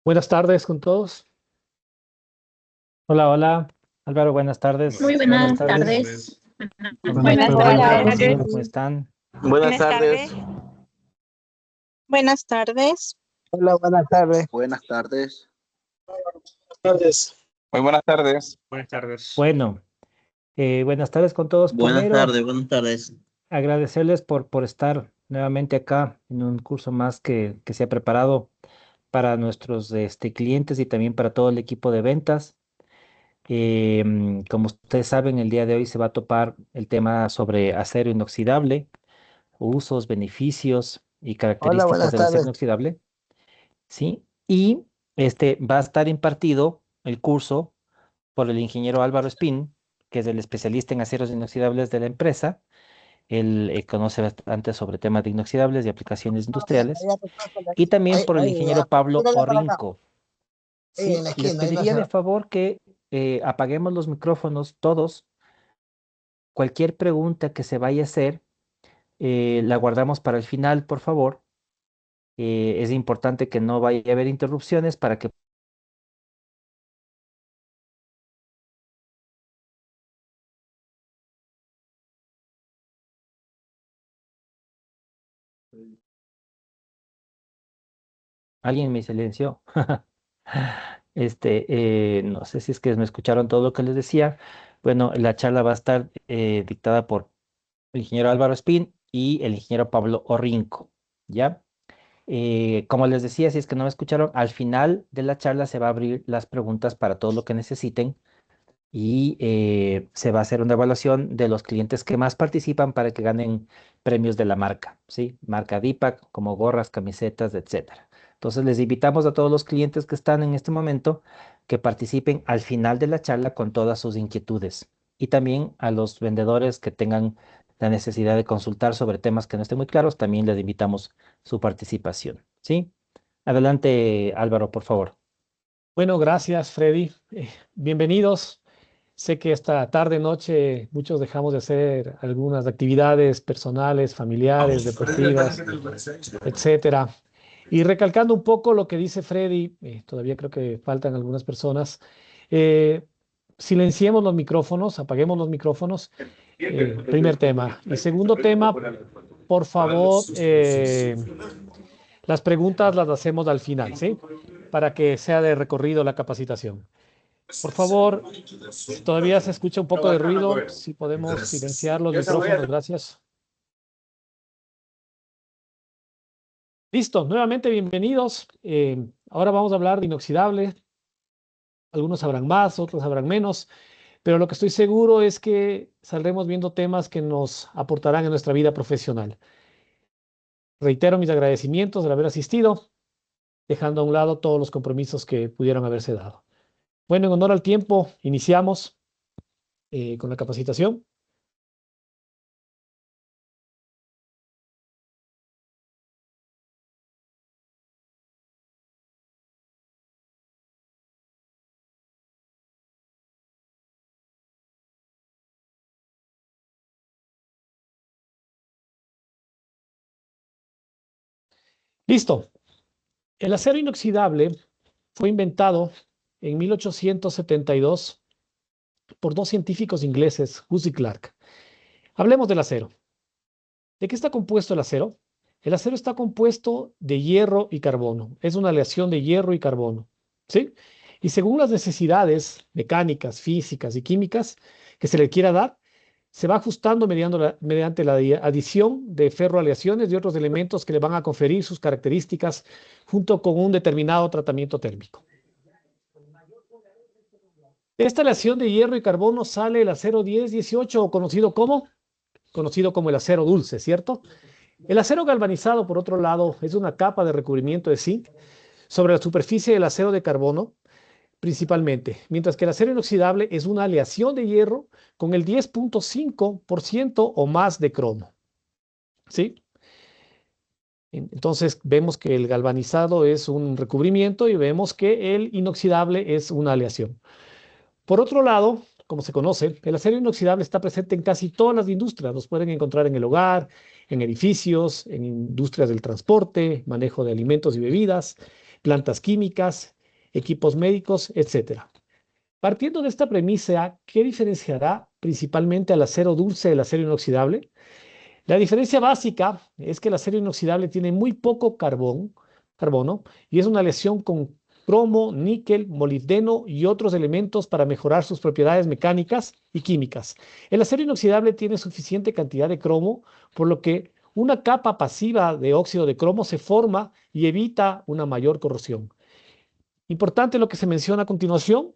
Buenas tardes con todos. Hola, hola. Álvaro, buenas tardes. Muy Buenas buenas tardes. tardes. Buenas Roberto, tardes. Hola. Rocío, ¿cómo están? Buenas tardes. Buenas tardes. Hola, buenas tardes. Buenas tardes. Tardes. Muy buenas tardes. Buenas tardes. Bueno, buenas tardes con todos. Buenas Primero, tardes. agradecerles por estar nuevamente acá en un curso más que se ha preparado para nuestros clientes y también para todo el equipo de ventas. Como ustedes saben, el día de hoy se va a topar el tema sobre acero inoxidable, usos, beneficios y Hola, características buenas del acero tardes. inoxidable. ¿Sí? Y este va a estar impartido el curso por el ingeniero Álvaro Espín, que es el especialista en aceros inoxidables de la empresa. Él conoce bastante sobre temas de inoxidables y aplicaciones industriales. Y también por el ingeniero Pablo Tírala para acá. Orrinco. Ahí ¿Sí? en la Les esquina, ahí no pediría se de favor que apaguemos los micrófonos todos. Cualquier pregunta que se vaya a hacer, la guardamos para el final, por favor. Es importante que no vaya a haber interrupciones para que alguien me silenció. No sé si es que me escucharon todo lo que les decía. Bueno, la charla va a estar dictada por el ingeniero Álvaro Espín y el ingeniero Pablo Orrinco, ¿ya? Como les decía, si es que no me escucharon, al final de la charla se va a abrir las preguntas para todo lo que necesiten y se va a hacer una evaluación de los clientes que más participan para que ganen premios de la marca, ¿sí? Marca Dipac, como gorras, camisetas, etcétera. Entonces les invitamos a todos los clientes que están en este momento que participen al final de la charla con todas sus inquietudes y también a los vendedores que tengan la necesidad de consultar sobre temas que no estén muy claros, también les invitamos su participación, ¿sí? Adelante, Álvaro, por favor. Bueno, gracias, Freddy. Bienvenidos. Sé que esta tarde, noche, muchos dejamos de hacer algunas actividades personales, familiares, deportivas, etcétera. Y recalcando un poco lo que dice Freddy, todavía creo que faltan algunas personas. eh, Silenciemos los micrófonos, apaguemos los micrófonos. Primer tema. Y segundo tema, por favor, las preguntas las hacemos al final, ¿sí? Para que sea de recorrido la capacitación. Por favor, si todavía se escucha un poco de ruido, si podemos silenciar los micrófonos, gracias. Listo, nuevamente bienvenidos. Ahora vamos a hablar de inoxidable. Algunos sabrán más, otros sabrán menos, pero lo que estoy seguro es que saldremos viendo temas que nos aportarán en nuestra vida profesional. Reitero mis agradecimientos de haber asistido, dejando a un lado todos los compromisos que pudieron haberse dado. Bueno, en honor al tiempo, iniciamos con la capacitación. Listo. El acero inoxidable fue inventado en 1872 por dos científicos ingleses, Hughes y Clark. Hablemos del acero. ¿De qué está compuesto el acero? El acero está compuesto de hierro y carbono. Es una aleación de hierro y carbono, ¿sí? Y según las necesidades mecánicas, físicas y químicas que se le quiera dar, se va ajustando mediante la adición de ferroaleaciones y otros elementos que le van a conferir sus características junto con un determinado tratamiento térmico. De esta aleación de hierro y carbono sale el acero 1018, o conocido como el acero dulce, ¿cierto? El acero galvanizado, por otro lado, es una capa de recubrimiento de zinc sobre la superficie del acero de carbono, principalmente, mientras que el acero inoxidable es una aleación de hierro con el 10.5% o más de cromo, ¿sí? Entonces vemos que el galvanizado es un recubrimiento y vemos que el inoxidable es una aleación. Por otro lado, como se conoce, el acero inoxidable está presente en casi todas las industrias. Los pueden encontrar en el hogar, en edificios, en industrias del transporte, manejo de alimentos y bebidas, plantas químicas equipos médicos, etc. Partiendo de esta premisa, ¿qué diferenciará principalmente al acero dulce del acero inoxidable? La diferencia básica es que el acero inoxidable tiene muy poco carbono y es una aleación con cromo, níquel, molibdeno y otros elementos para mejorar sus propiedades mecánicas y químicas. El acero inoxidable tiene suficiente cantidad de cromo, por lo que una capa pasiva de óxido de cromo se forma y evita una mayor corrosión. Importante lo que se menciona a continuación.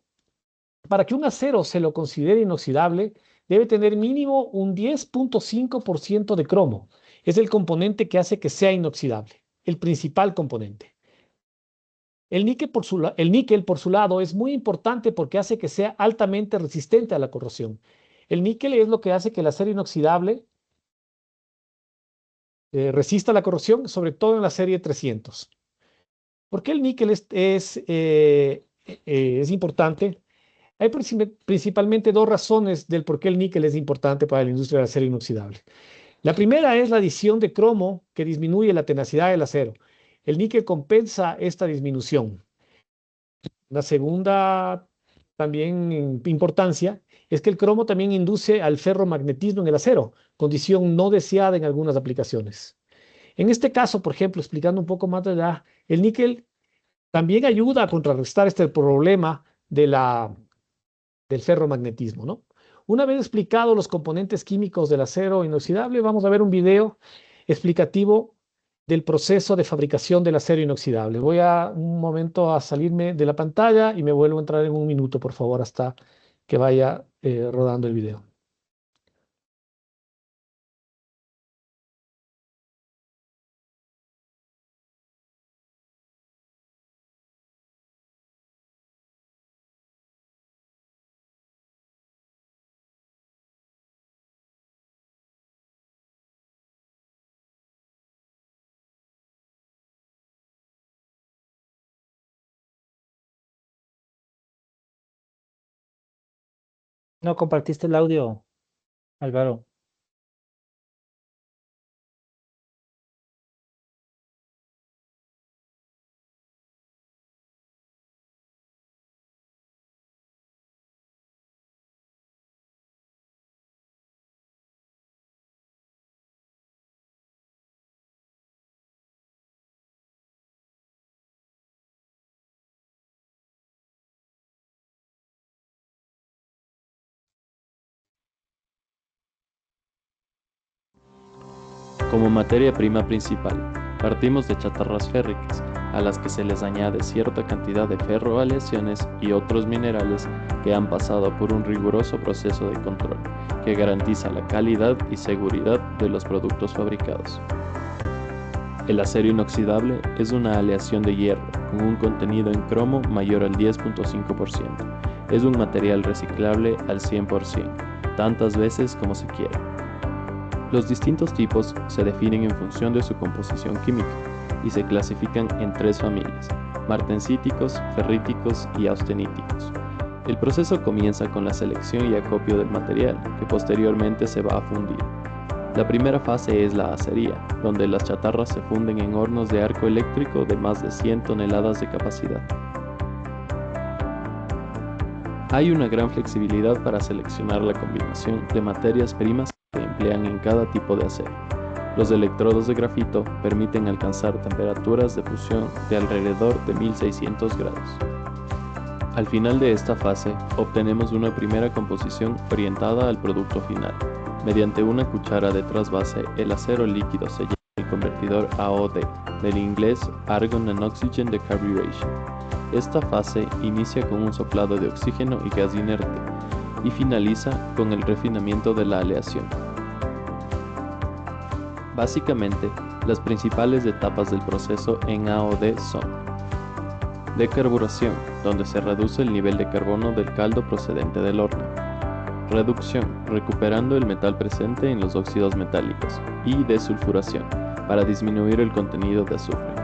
Para que un acero se lo considere inoxidable, debe tener mínimo un 10.5% de cromo. Es el componente que hace que sea inoxidable, el principal componente. El níquel, por su lado, es muy importante porque hace que sea altamente resistente a la corrosión. El níquel es lo que hace que el acero inoxidable resista la corrosión, sobre todo en la serie 300. ¿Por qué el níquel es importante? Hay principalmente dos razones del por qué el níquel es importante para la industria del acero inoxidable. La primera es la adición de cromo que disminuye la tenacidad del acero. El níquel compensa esta disminución. La segunda también importancia es que el cromo también induce al ferromagnetismo en el acero, condición no deseada en algunas aplicaciones. En este caso, por ejemplo, explicando un poco más de el níquel también ayuda a contrarrestar este problema del ferromagnetismo, ¿no? Una vez explicados los componentes químicos del acero inoxidable, vamos a ver un video explicativo del proceso de fabricación del acero inoxidable. Voy a un momento a salirme de la pantalla y me vuelvo a entrar en un minuto, por favor, hasta que vaya rodando el video. No compartiste el audio, Álvaro. Como materia prima principal, partimos de chatarras férricas, a las que se les añade cierta cantidad de ferroaleaciones y otros minerales que han pasado por un riguroso proceso de control, que garantiza la calidad y seguridad de los productos fabricados. El acero inoxidable es una aleación de hierro con un contenido en cromo mayor al 10.5%. Es un material reciclable al 100%, tantas veces como se quiera. Los distintos tipos se definen en función de su composición química y se clasifican en tres familias: martensíticos, ferríticos y austeníticos. El proceso comienza con la selección y acopio del material, que posteriormente se va a fundir. La primera fase es la acería, donde las chatarras se funden en hornos de arco eléctrico de más de 100 toneladas de capacidad. Hay una gran flexibilidad para seleccionar la combinación de materias primas que emplean en cada tipo de acero. Los electrodos de grafito permiten alcanzar temperaturas de fusión de alrededor de 1600 grados. Al final de esta fase, obtenemos una primera composición orientada al producto final. Mediante una cuchara de trasvase, el acero líquido se lleva al convertidor AOD, del inglés Argon and Oxygen Decarburation. Esta fase inicia con un soplado de oxígeno y gas inerte y finaliza con el refinamiento de la aleación. Básicamente, las principales etapas del proceso en AOD son: decarburación, donde se reduce el nivel de carbono del caldo procedente del horno; reducción, recuperando el metal presente en los óxidos metálicos; y desulfuración, para disminuir el contenido de azufre.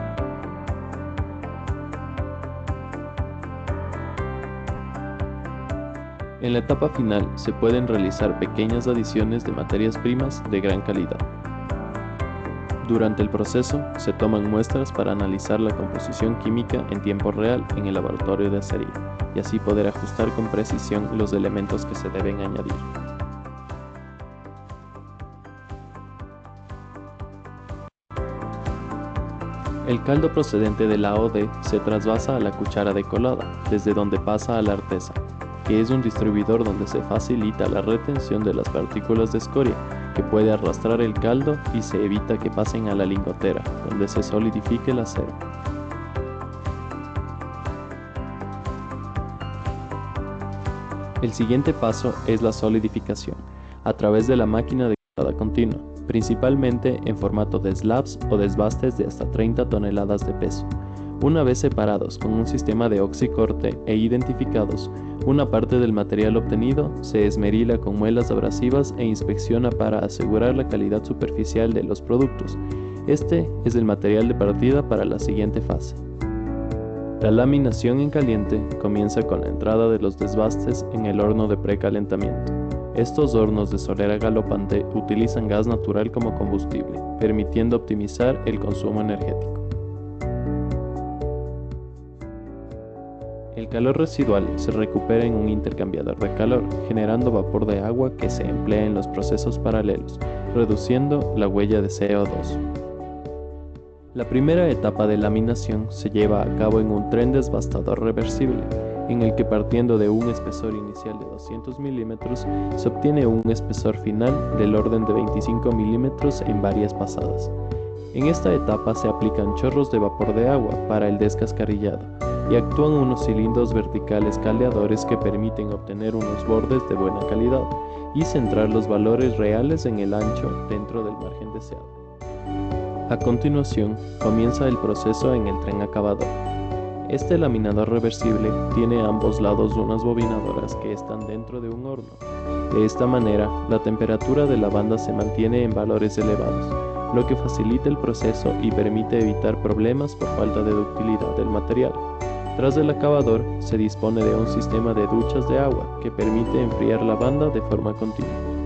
En la etapa final se pueden realizar pequeñas adiciones de materias primas de gran calidad. Durante el proceso, se toman muestras para analizar la composición química en tiempo real en el laboratorio de acería y así poder ajustar con precisión los elementos que se deben añadir. El caldo procedente de la OD se trasvasa a la cuchara de colada, desde donde pasa a la artesa, que es un distribuidor donde se facilita la retención de las partículas de escoria, que puede arrastrar el caldo y se evita que pasen a la lingotera, donde se solidifique el acero. El siguiente paso es la solidificación, a través de la máquina de colada continua, principalmente en formato de slabs o desbastes de hasta 30 toneladas de peso. Una vez separados con un sistema de oxicorte e identificados, una parte del material obtenido se esmerila con muelas abrasivas e inspecciona para asegurar la calidad superficial de los productos. Este es el material de partida para la siguiente fase. La laminación en caliente comienza con la entrada de los desbastes en el horno de precalentamiento. Estos hornos de solera galopante utilizan gas natural como combustible, permitiendo optimizar el consumo energético. El calor residual se recupera en un intercambiador de calor, generando vapor de agua que se emplea en los procesos paralelos, reduciendo la huella de CO2. La primera etapa de laminación se lleva a cabo en un tren desbastador reversible, en el que partiendo de un espesor inicial de 200 milímetros se obtiene un espesor final del orden de 25 milímetros en varias pasadas. En esta etapa se aplican chorros de vapor de agua para el descascarillado y actúan unos cilindros verticales caldeadores que permiten obtener unos bordes de buena calidad y centrar los valores reales en el ancho dentro del margen deseado. A continuación, comienza el proceso en el tren acabador. Este laminador reversible tiene a ambos lados unas bobinadoras que están dentro de un horno. De esta manera, la temperatura de la banda se mantiene en valores elevados, lo que facilita el proceso y permite evitar problemas por falta de ductilidad del material. Tras el acabador, se dispone de un sistema de duchas de agua que permite enfriar la banda de forma continua.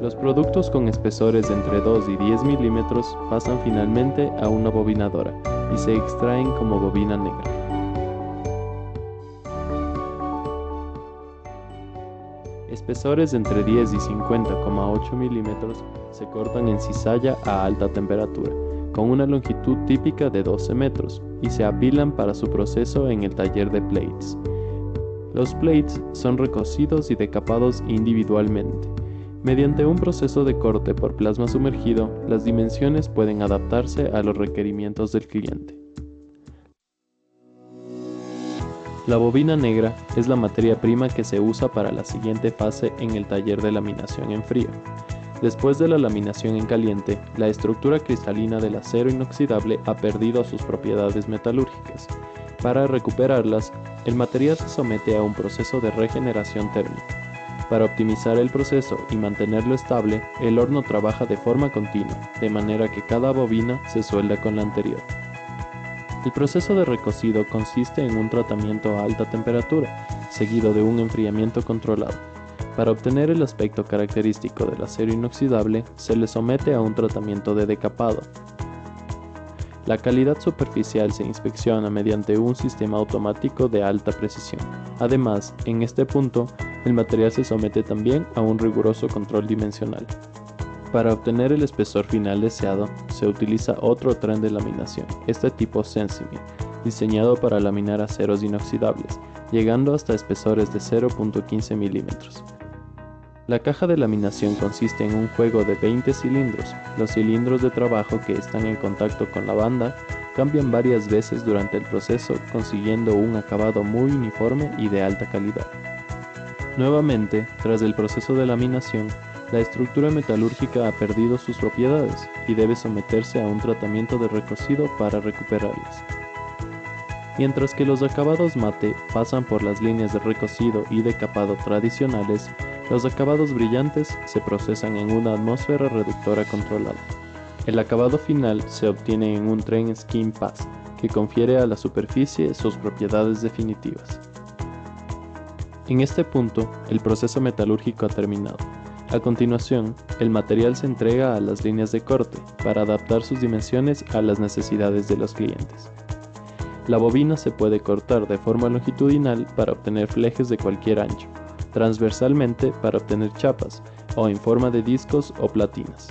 Los productos con espesores de entre 2 y 10 milímetros pasan finalmente a una bobinadora y se extraen como bobina negra. Espesores de entre 10 y 50,8 milímetros se cortan en cizalla a alta temperatura, con una longitud típica de 12 metros, y se apilan para su proceso en el taller de plates. Los plates son recocidos y decapados individualmente. Mediante un proceso de corte por plasma sumergido, las dimensiones pueden adaptarse a los requerimientos del cliente. La bobina negra es la materia prima que se usa para la siguiente fase en el taller de laminación en frío. Después de la laminación en caliente, la estructura cristalina del acero inoxidable ha perdido sus propiedades metalúrgicas. Para recuperarlas, el material se somete a un proceso de regeneración térmica. Para optimizar el proceso y mantenerlo estable, el horno trabaja de forma continua, de manera que cada bobina se suelda con la anterior. El proceso de recocido consiste en un tratamiento a alta temperatura, seguido de un enfriamiento controlado. Para obtener el aspecto característico del acero inoxidable, se le somete a un tratamiento de decapado. La calidad superficial se inspecciona mediante un sistema automático de alta precisión. Además, en este punto, el material se somete también a un riguroso control dimensional. Para obtener el espesor final deseado, se utiliza otro tren de laminación, este tipo Sensimi, diseñado para laminar aceros inoxidables, llegando hasta espesores de 0.15 milímetros. La caja de laminación consiste en un juego de 20 cilindros. Los cilindros de trabajo que están en contacto con la banda cambian varias veces durante el proceso, consiguiendo un acabado muy uniforme y de alta calidad. Nuevamente, tras el proceso de laminación, la estructura metalúrgica ha perdido sus propiedades y debe someterse a un tratamiento de recocido para recuperarlas. Mientras que los acabados mate pasan por las líneas de recocido y decapado tradicionales, los acabados brillantes se procesan en una atmósfera reductora controlada. El acabado final se obtiene en un tren skin pass, que confiere a la superficie sus propiedades definitivas. En este punto, el proceso metalúrgico ha terminado. A continuación, el material se entrega a las líneas de corte para adaptar sus dimensiones a las necesidades de los clientes. La bobina se puede cortar de forma longitudinal para obtener flejes de cualquier ancho, transversalmente para obtener chapas, o en forma de discos o platinas.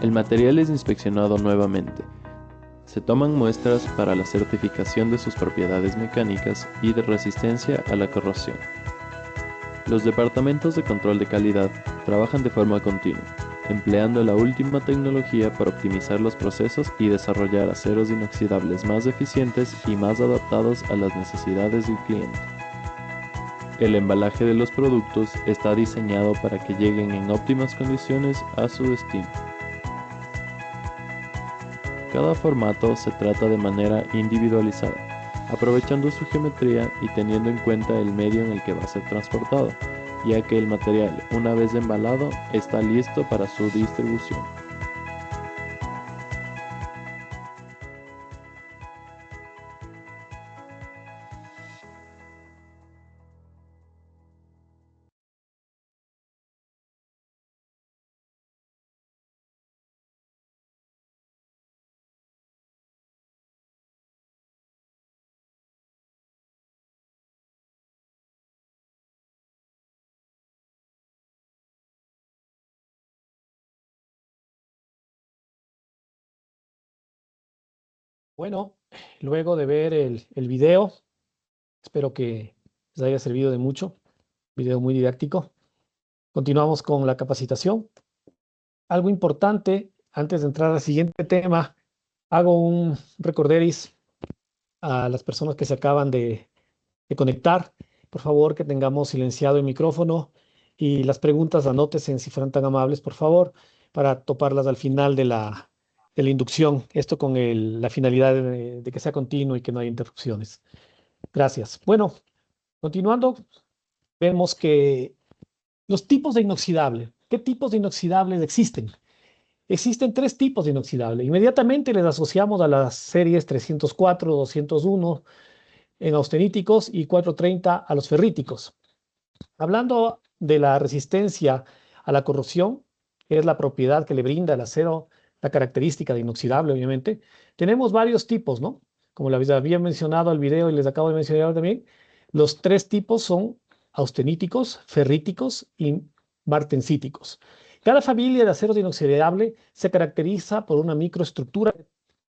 El material es inspeccionado nuevamente. Se toman muestras para la certificación de sus propiedades mecánicas y de resistencia a la corrosión. Los departamentos de control de calidad trabajan de forma continua, empleando la última tecnología para optimizar los procesos y desarrollar aceros inoxidables más eficientes y más adaptados a las necesidades del cliente. El embalaje de los productos está diseñado para que lleguen en óptimas condiciones a su destino. Cada formato se trata de manera individualizada, aprovechando su geometría y teniendo en cuenta el medio en el que va a ser transportado, ya que el material, una vez embalado, está listo para su distribución. Bueno, luego de ver el video, espero que les haya servido de mucho. Video muy didáctico. Continuamos con la capacitación. Algo importante, antes de entrar al siguiente tema, hago un recorderis a las personas que se acaban de conectar. Por favor, que tengamos silenciado el micrófono y las preguntas anótense si fueran tan amables, por favor, para toparlas al final de la inducción. Esto con la finalidad de que sea continuo y que no haya interrupciones. Gracias. Bueno, continuando, vemos que los tipos de inoxidable. ¿Qué tipos de inoxidables existen? Existen 3 tipos de inoxidable. Inmediatamente les asociamos a las series 304, 201 en austeníticos y 430 a los ferríticos. Hablando de la resistencia a la corrosión, que es la propiedad que le brinda el acero, la característica de inoxidable, obviamente, tenemos varios tipos, ¿no? Como les había mencionado al video y les acabo de mencionar también, los 3 tipos son austeníticos, ferríticos y martensíticos. Cada familia de acero inoxidable se caracteriza por una microestructura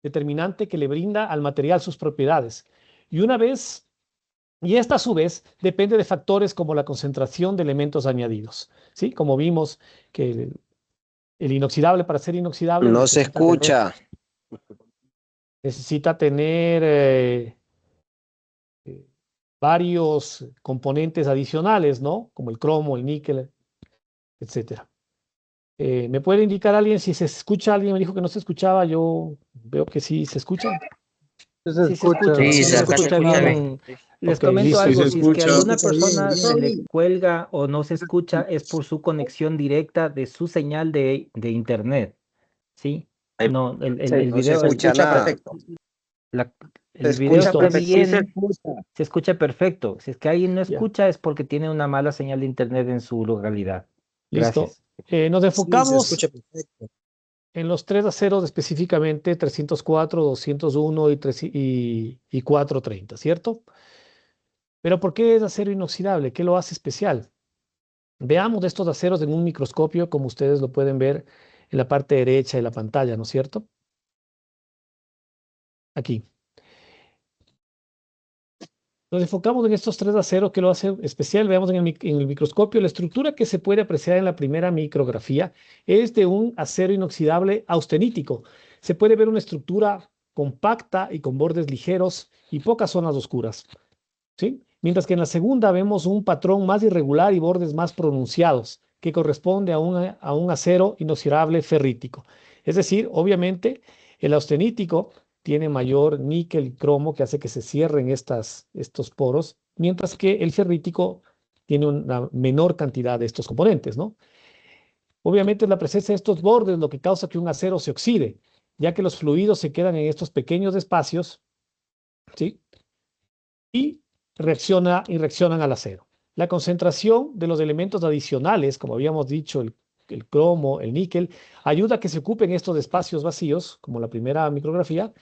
determinante que le brinda al material sus propiedades. Y esta a su vez depende de factores como la concentración de elementos añadidos. ¿Sí? Como vimos que el inoxidable, para ser inoxidable, No se escucha. Necesita tener varios componentes adicionales, ¿no? Como el cromo, el níquel, etcétera. ¿Me puede indicar alguien si se escucha? Alguien me dijo que no se escuchaba. Yo veo que sí se escucha. Sí se escucha. Sí, se escucha bien. Les Ok, comento listo. algo, Sí se si es que escucha. alguna Se escucha persona bien, se bien. le cuelga o no se escucha, es por su conexión directa de su señal de internet, ¿sí? No, el No se video, escucha nada. el Se video escucha está perfecto. Sí se bien, escucha. se escucha perfecto. Si es que alguien no Ya. escucha es porque tiene una mala señal de internet en su localidad. Listo. Gracias. Nos Sí, se enfocamos escucha perfecto. en los 3 aceros específicamente, 304, 201 y 430, ¿cierto? Pero ¿por qué es acero inoxidable? ¿Qué lo hace especial? Veamos estos aceros en un microscopio, como ustedes lo pueden ver en la parte derecha de la pantalla, ¿no es cierto? Aquí. Nos enfocamos en estos 3 aceros que lo hace especial. Veamos en el microscopio. La estructura que se puede apreciar en la primera micrografía es de un acero inoxidable austenítico. Se puede ver una estructura compacta y con bordes ligeros y pocas zonas oscuras, ¿sí? Mientras que en la segunda vemos un patrón más irregular y bordes más pronunciados, que corresponde a un acero inoxidable ferrítico. Es decir, obviamente, el austenítico tiene mayor níquel y cromo que hace que se cierren estos poros, mientras que el ferrítico tiene una menor cantidad de estos componentes, ¿no? Obviamente, la presencia de estos bordes lo que causa que un acero se oxide. ya que los fluidos se quedan en estos pequeños espacios, ¿sí? Y reaccionan al acero. La concentración de los elementos adicionales, como habíamos dicho, el cromo, el níquel, ayuda a que se ocupen estos espacios vacíos, como la primera micrografía,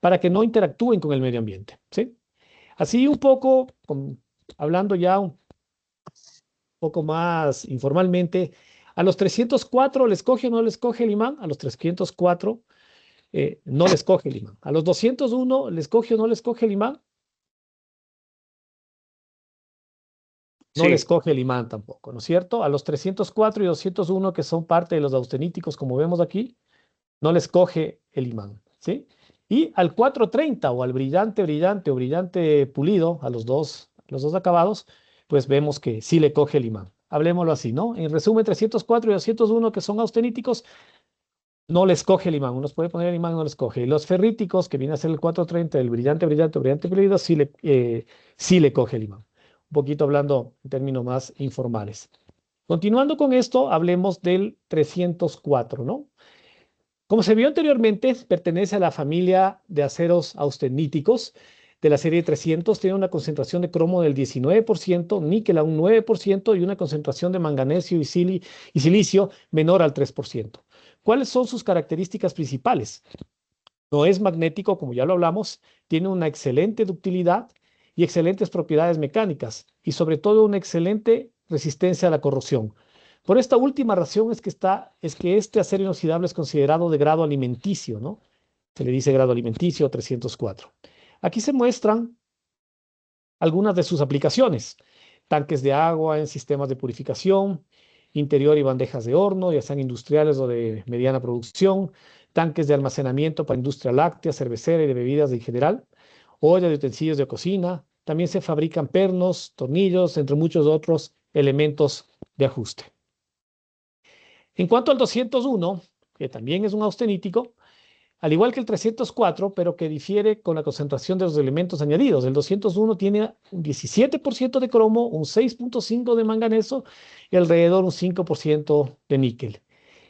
para que no interactúen con el medio ambiente, ¿sí? Así un poco, hablando ya un poco más informalmente, a los 304 les coge o no les coge el imán, a los 304 no les coge el imán. A los 201 les coge o no les coge el imán, no les coge el imán tampoco, ¿no es cierto? A los 304 y 201 que son parte de los austeníticos, como vemos aquí, no les coge el imán, ¿sí? Y al 430 o al brillante, brillante o brillante pulido, a los dos acabados, pues vemos que sí le coge el imán. Hablemoslo así, ¿no? En resumen, 304 y 201 que son austeníticos, no les coge el imán. Uno puede poner el imán, no les coge. Y los ferríticos, que viene a ser el 430, el brillante, brillante o brillante pulido, sí le coge el imán. Un poquito hablando en términos más informales. Continuando con esto, hablemos del 304, ¿no? Como se vio anteriormente, pertenece a la familia de aceros austeníticos de la serie 300. Tiene una concentración de cromo del 19%, níquel a un 9% y una concentración de manganesio y silicio menor al 3%. ¿Cuáles son sus características principales? No es magnético, como ya lo hablamos, tiene una excelente ductilidad y excelentes propiedades mecánicas y sobre todo una excelente resistencia a la corrosión. Por esta última razón es que este acero inoxidable es considerado de grado alimenticio, ¿no? Se le dice grado alimenticio 304. Aquí se muestran algunas de sus aplicaciones. Tanques de agua en sistemas de purificación, interior y bandejas de horno, ya sean industriales o de mediana producción, tanques de almacenamiento para industria láctea, cervecera y de bebidas en general, olla de utensilios de cocina. También se fabrican pernos, tornillos, entre muchos otros elementos de ajuste. En cuanto al 201, que también es un austenítico, al igual que el 304, pero que difiere con la concentración de los elementos añadidos. El 201 tiene un 17% de cromo, un 6.5% de manganeso y alrededor un 5% de níquel.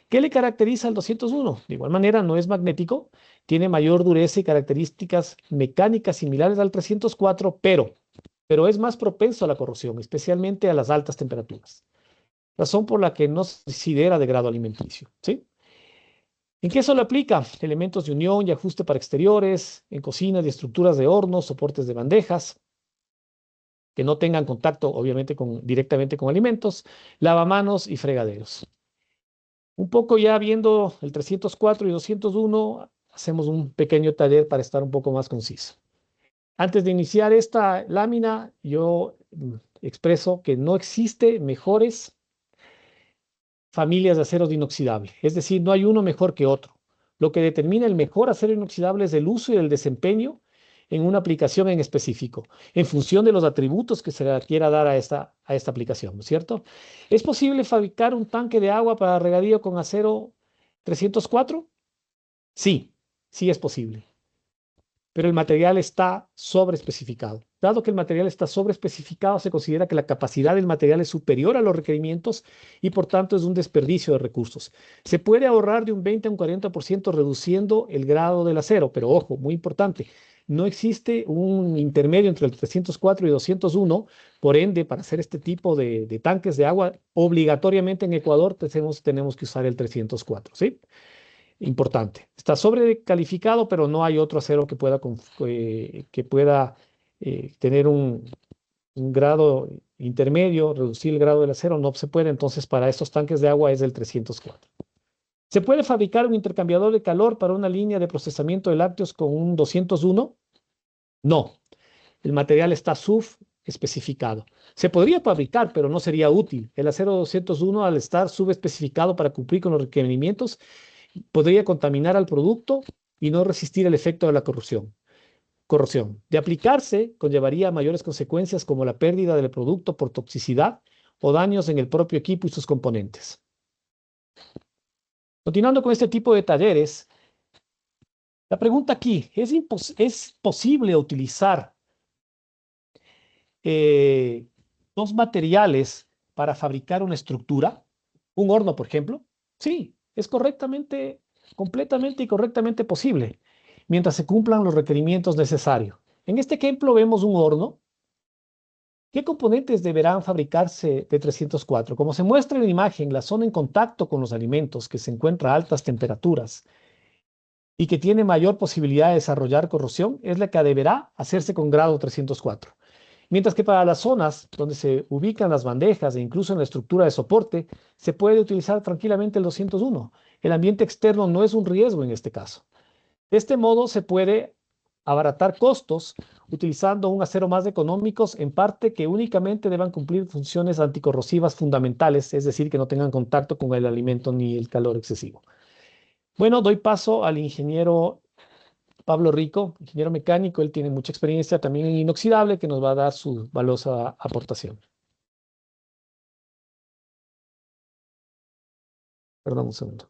¿Qué le caracteriza al 201? De igual manera, no es magnético, tiene mayor dureza y características mecánicas similares al 304, pero es más propenso a la corrosión, especialmente a las altas temperaturas. Razón por la que no se considera de grado alimenticio, ¿sí? ¿En qué eso lo aplica? Elementos de unión y ajuste para exteriores, en cocinas y estructuras de hornos, soportes de bandejas, que no tengan contacto, obviamente, directamente con alimentos, lavamanos y fregaderos. Un poco ya viendo el 304 y 201, hacemos un pequeño taller para estar un poco más conciso. Antes de iniciar esta lámina, yo expreso que no existe mejores familias de aceros inoxidables. Es decir, no hay uno mejor que otro. Lo que determina el mejor acero inoxidable es el uso y el desempeño en una aplicación en específico, en función de los atributos que se le quiera dar a esta aplicación, ¿no es cierto? ¿Es posible fabricar un tanque de agua para regadío con acero 304? Sí, sí es posible, pero el material está sobreespecificado. Dado que el material está sobreespecificado, se considera que la capacidad del material es superior a los requerimientos y por tanto es un desperdicio de recursos. Se puede ahorrar de un 20 a un 40% reduciendo el grado del acero, pero ojo, muy importante, no existe un intermedio entre el 304 y 201, por ende, para hacer este tipo de tanques de agua, obligatoriamente en Ecuador tenemos que usar el 304, ¿sí? Importante. Está sobrecalificado, pero no hay otro acero que pueda tener un grado intermedio, reducir el grado del acero, no se puede. Entonces, para estos tanques de agua es el 304. ¿Se puede fabricar un intercambiador de calor para una línea de procesamiento de lácteos con un 201? No. El material está subespecificado. Se podría fabricar, pero no sería útil. El acero 201, al estar subespecificado para cumplir con los requerimientos, podría contaminar al producto y no resistir el efecto de la corrosión. De aplicarse, conllevaría mayores consecuencias como la pérdida del producto por toxicidad o daños en el propio equipo y sus componentes. Continuando con este tipo de talleres, la pregunta aquí, ¿es posible utilizar dos materiales para fabricar una estructura? ¿Un horno, por ejemplo? Sí, es correctamente completamente y correctamente posible, mientras se cumplan los requerimientos necesarios. En este ejemplo vemos un horno. ¿Qué componentes deberán fabricarse de 304? Como se muestra en la imagen, la zona en contacto con los alimentos que se encuentra a altas temperaturas y que tiene mayor posibilidad de desarrollar corrosión es la que deberá hacerse con grado 304. Mientras que para las zonas donde se ubican las bandejas e incluso en la estructura de soporte, se puede utilizar tranquilamente el 201. El ambiente externo no es un riesgo en este caso. De este modo se puede abaratar costos utilizando un acero más económicos, en parte que únicamente deban cumplir funciones anticorrosivas fundamentales, es decir, que no tengan contacto con el alimento ni el calor excesivo. Bueno, doy paso al ingeniero Pablo Rico, ingeniero mecánico. Él tiene mucha experiencia también en inoxidable, que nos va a dar su valiosa aportación. Perdón un segundo.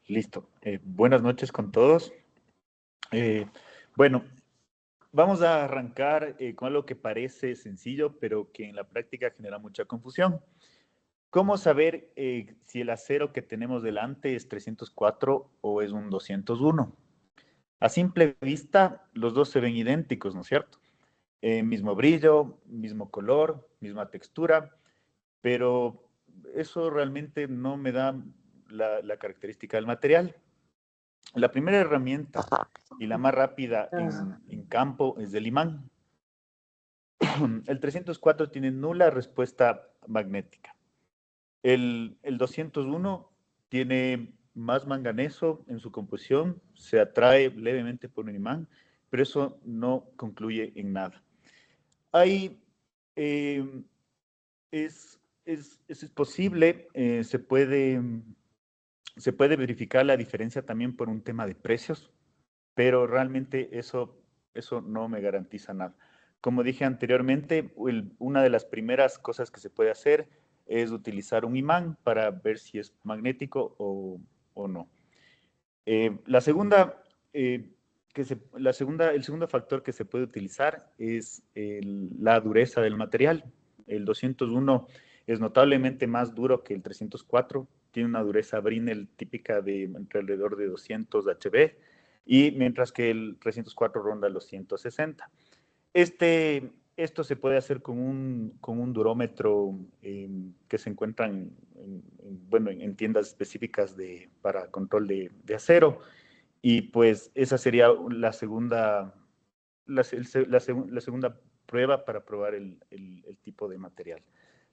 Listo. Buenas noches con todos. Bueno, vamos a arrancar con algo que parece sencillo, pero que en la práctica genera mucha confusión. ¿Cómo saber si el acero que tenemos delante es 304 o es un 201? A simple vista, los dos se ven idénticos, ¿no es cierto? Mismo brillo, mismo color, misma textura, pero eso realmente no me da la característica del material. La primera herramienta y la más rápida en campo es el imán. El 304 tiene nula respuesta magnética. El 201 tiene más manganeso en su composición, se atrae levemente por un imán, pero eso no concluye en nada. Ahí es posible, se puede verificar la diferencia también por un tema de precios, pero realmente eso no me garantiza nada. Como dije anteriormente, una de las primeras cosas que se puede hacer es utilizar un imán para ver si es magnético o no. El segundo factor que se puede utilizar es la dureza del material. El 201 es notablemente más duro que el 304, tiene una dureza Brinell típica de entre alrededor de 200 HB, y mientras que el 304 ronda los 160. Esto se puede hacer con un durómetro que se encuentra en tiendas específicas para control de acero, y pues esa sería la segunda prueba para probar el tipo de material.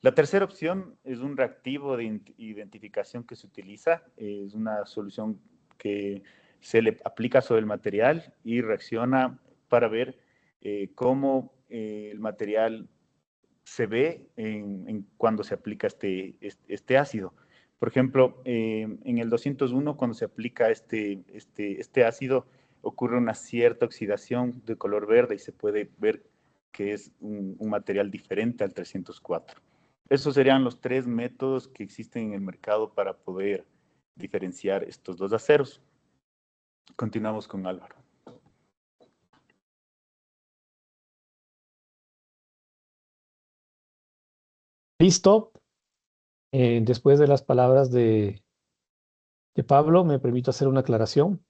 La tercera opción es un reactivo de identificación que se utiliza. Es una solución que se le aplica sobre el material y reacciona para ver cómo el material se ve cuando se aplica este ácido. Por ejemplo, en el 201, cuando se aplica este ácido, ocurre una cierta oxidación de color verde y se puede ver que es un material diferente al 304. Esos serían los tres métodos que existen en el mercado para poder diferenciar estos dos aceros. Continuamos con Álvaro. Listo. Después de las palabras de Pablo, me permito hacer una aclaración.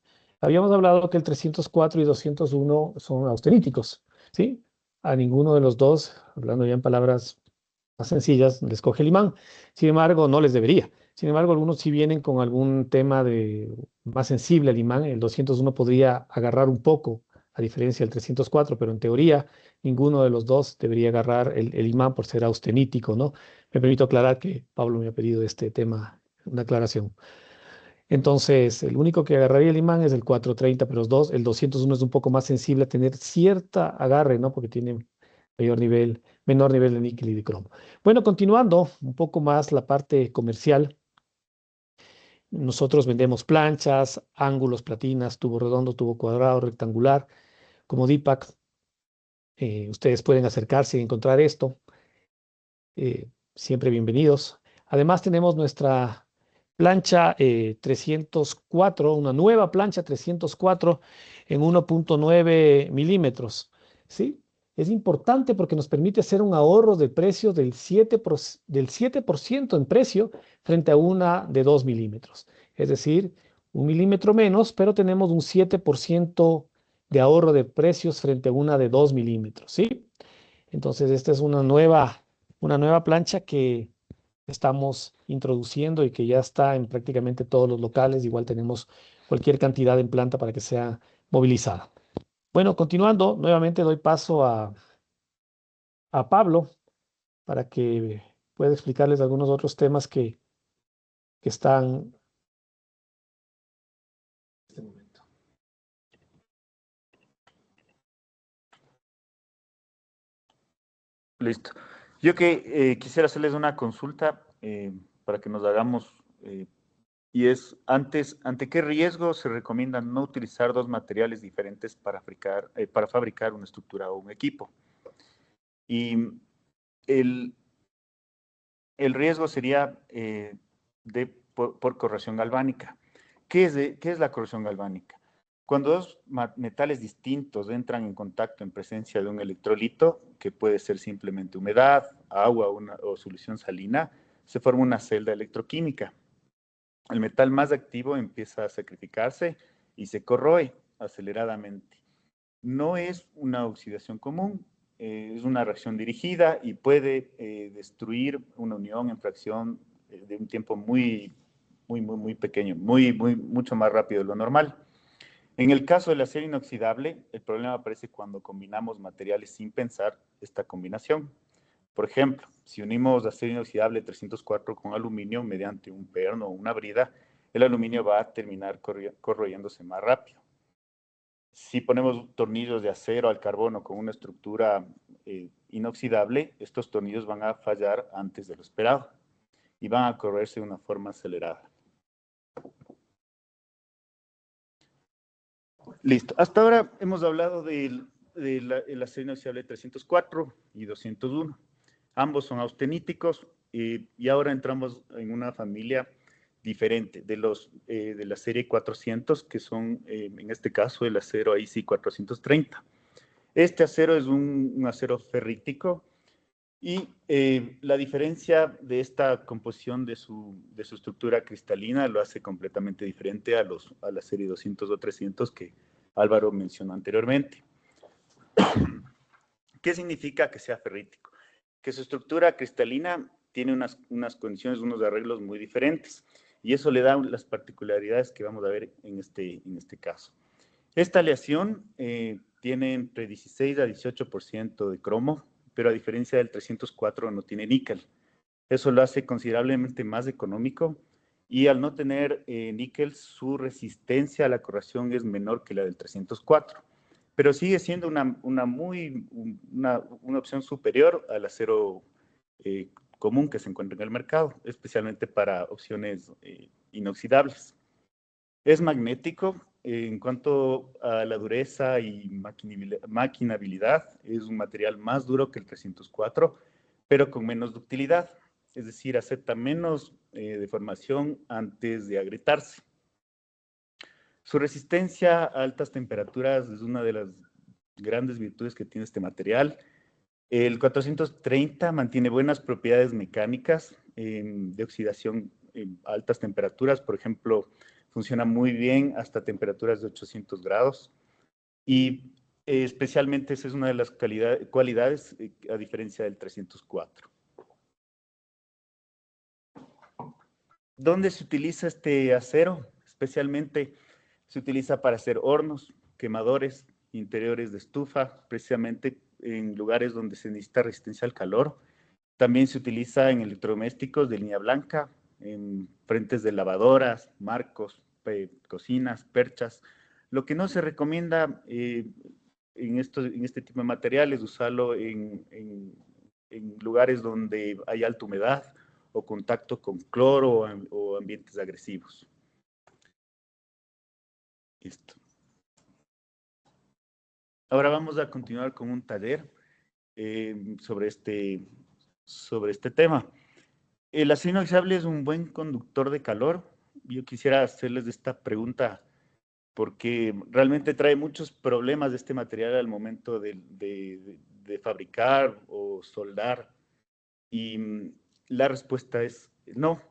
Habíamos hablado que el 304 y 201 son austeníticos, ¿sí? A ninguno de los dos, hablando ya en palabras más sencillas, les coge el imán. Sin embargo, no les debería. Sin embargo, algunos sí vienen con algún tema más sensible al imán. El 201 podría agarrar un poco, a diferencia del 304, pero en teoría ninguno de los dos debería agarrar el imán por ser austenítico, ¿no? Me permito aclarar que Pablo me ha pedido este tema, una aclaración. Entonces, el único que agarraría el imán es el 430, pero el 201 es un poco más sensible a tener cierta agarre, ¿no? Porque tiene menor nivel de níquel y de cromo. Bueno, continuando un poco más la parte comercial, nosotros vendemos planchas, ángulos, platinas, tubo redondo, tubo cuadrado, rectangular, como Deepak. Ustedes pueden acercarse y encontrar esto. Siempre bienvenidos. Además, tenemos nuestra plancha 304, una nueva plancha 304 en 1.9 milímetros, ¿sí? Es importante porque nos permite hacer un ahorro de precio del 7% en precio frente a una de 2 milímetros. Es decir, 1 milímetro menos, pero tenemos un 7% de ahorro de precios frente a una de 2 milímetros, ¿sí? Entonces, esta es una nueva plancha que estamos introduciendo y que ya está en prácticamente todos los locales. Igual tenemos cualquier cantidad en planta para que sea movilizada. Bueno, continuando, nuevamente doy paso a Pablo para que pueda explicarles algunos otros temas que están en este momento. Listo. Yo que quisiera hacerles una consulta para que nos hagamos, y es, ¿ante qué riesgo se recomienda no utilizar dos materiales diferentes para fabricar una estructura o un equipo? Y el, el riesgo sería por corrosión galvánica. ¿Qué es la corrosión galvánica? Cuando dos metales distintos entran en contacto en presencia de un electrolito, que puede ser simplemente humedad, agua o solución salina, se forma una celda electroquímica. El metal más activo empieza a sacrificarse y se corroe aceleradamente. No es una oxidación común, es una reacción dirigida y puede destruir una unión en fracción de un tiempo muy pequeño, mucho más rápido de lo normal. En el caso del acero inoxidable, el problema aparece cuando combinamos materiales sin pensar esta combinación. Por ejemplo, si unimos acero inoxidable 304 con aluminio mediante un perno o una brida, el aluminio va a terminar corroyéndose más rápido. Si ponemos tornillos de acero al carbono con una estructura inoxidable, estos tornillos van a fallar antes de lo esperado y van a corroerse de una forma acelerada. Listo. Hasta ahora hemos hablado del acero inoxidable 304 y 201. Ambos son austeníticos y ahora entramos en una familia diferente de la serie 400, que son, en este caso, el acero IC 430. Este acero es un acero ferrítico y la diferencia de esta composición de su estructura cristalina lo hace completamente diferente a la serie 200 o 300 que Álvaro mencionó anteriormente. ¿Qué significa que sea ferrítico? Que su estructura cristalina tiene unas condiciones, unos arreglos muy diferentes, y eso le da las particularidades que vamos a ver en este caso. Esta aleación tiene entre 16 a 18% de cromo, pero a diferencia del 304 no tiene níquel. Eso lo hace considerablemente más económico, y al no tener níquel, su resistencia a la corrosión es menor que la del 304. Pero sigue siendo una opción superior al acero común que se encuentra en el mercado, especialmente para opciones inoxidables. Es magnético. En cuanto a la dureza y maquinabilidad, es un material más duro que el 304, pero con menos ductilidad, es decir, acepta menos deformación antes de agrietarse. Su resistencia a altas temperaturas es una de las grandes virtudes que tiene este material. El 430 mantiene buenas propiedades mecánicas de oxidación a altas temperaturas. Por ejemplo, funciona muy bien hasta temperaturas de 800 grados. Y especialmente esa es una de las cualidades a diferencia del 304. ¿Dónde se utiliza este acero? Especialmente se utiliza para hacer hornos, quemadores, interiores de estufa, precisamente en lugares donde se necesita resistencia al calor. También se utiliza en electrodomésticos de línea blanca, en frentes de lavadoras, marcos, cocinas, perchas. Lo que no se recomienda en este tipo de materiales, usarlo en lugares donde hay alta humedad o contacto con cloro o ambientes agresivos. Listo. Ahora vamos a continuar con un taller sobre este tema. El acero inoxidable es un buen conductor de calor. Yo quisiera hacerles esta pregunta porque realmente trae muchos problemas de este material al momento de fabricar o soldar. Y la respuesta es no.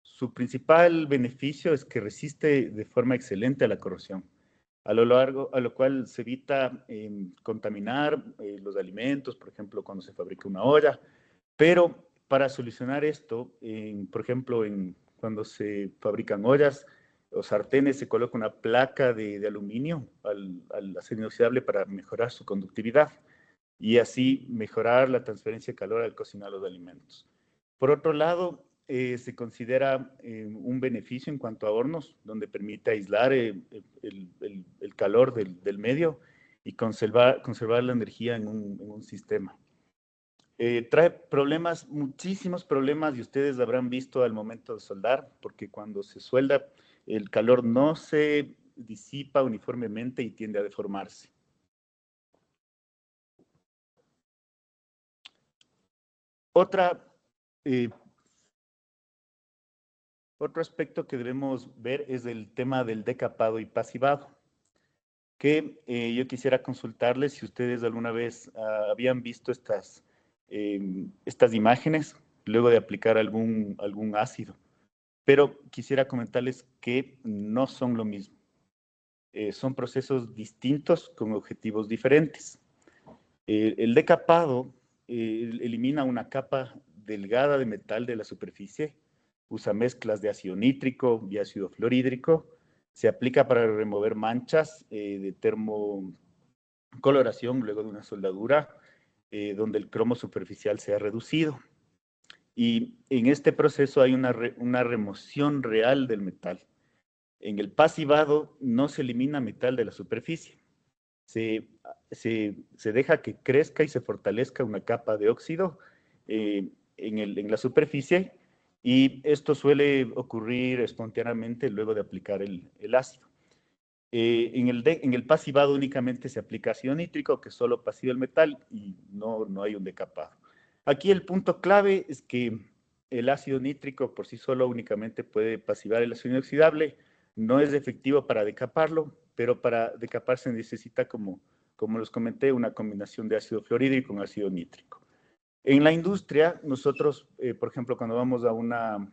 Su principal beneficio es que resiste de forma excelente a la corrosión, a lo cual se evita contaminar los alimentos, por ejemplo, cuando se fabrica una olla. Pero para solucionar esto, por ejemplo, cuando se fabrican ollas o sartenes, se coloca una placa de aluminio al acero inoxidable para mejorar su conductividad y así mejorar la transferencia de calor al cocinar los alimentos. Por otro lado, se considera un beneficio en cuanto a hornos, donde permite aislar el calor del medio y conservar la energía en un sistema. Trae problemas, muchísimos problemas, y ustedes habrán visto al momento de soldar, porque cuando se suelda, el calor no se disipa uniformemente y tiende a deformarse. Eh, Otro aspecto que debemos ver es el tema del decapado y pasivado, que yo quisiera consultarles si ustedes alguna vez habían visto estas imágenes luego de aplicar algún ácido, pero quisiera comentarles que no son lo mismo. Son procesos distintos con objetivos diferentes. El decapado elimina una capa delgada de metal de la superficie, usa mezclas de ácido nítrico y ácido fluorhídrico, se aplica para remover manchas de termocoloración luego de una soldadura, donde el cromo superficial se ha reducido. Y en este proceso hay una remoción real del metal. En el pasivado no se elimina metal de la superficie. Se deja que crezca y se fortalezca una capa de óxido en la superficie, y esto suele ocurrir espontáneamente luego de aplicar el ácido. En el pasivado únicamente se aplica ácido nítrico, que solo pasiva el metal y no hay un decapado. Aquí el punto clave es que el ácido nítrico por sí solo únicamente puede pasivar el ácido inoxidable, no es efectivo para decaparlo, pero para decapar se necesita, como les comenté, una combinación de ácido fluorhídrico con ácido nítrico. En la industria, nosotros, por ejemplo, cuando vamos a una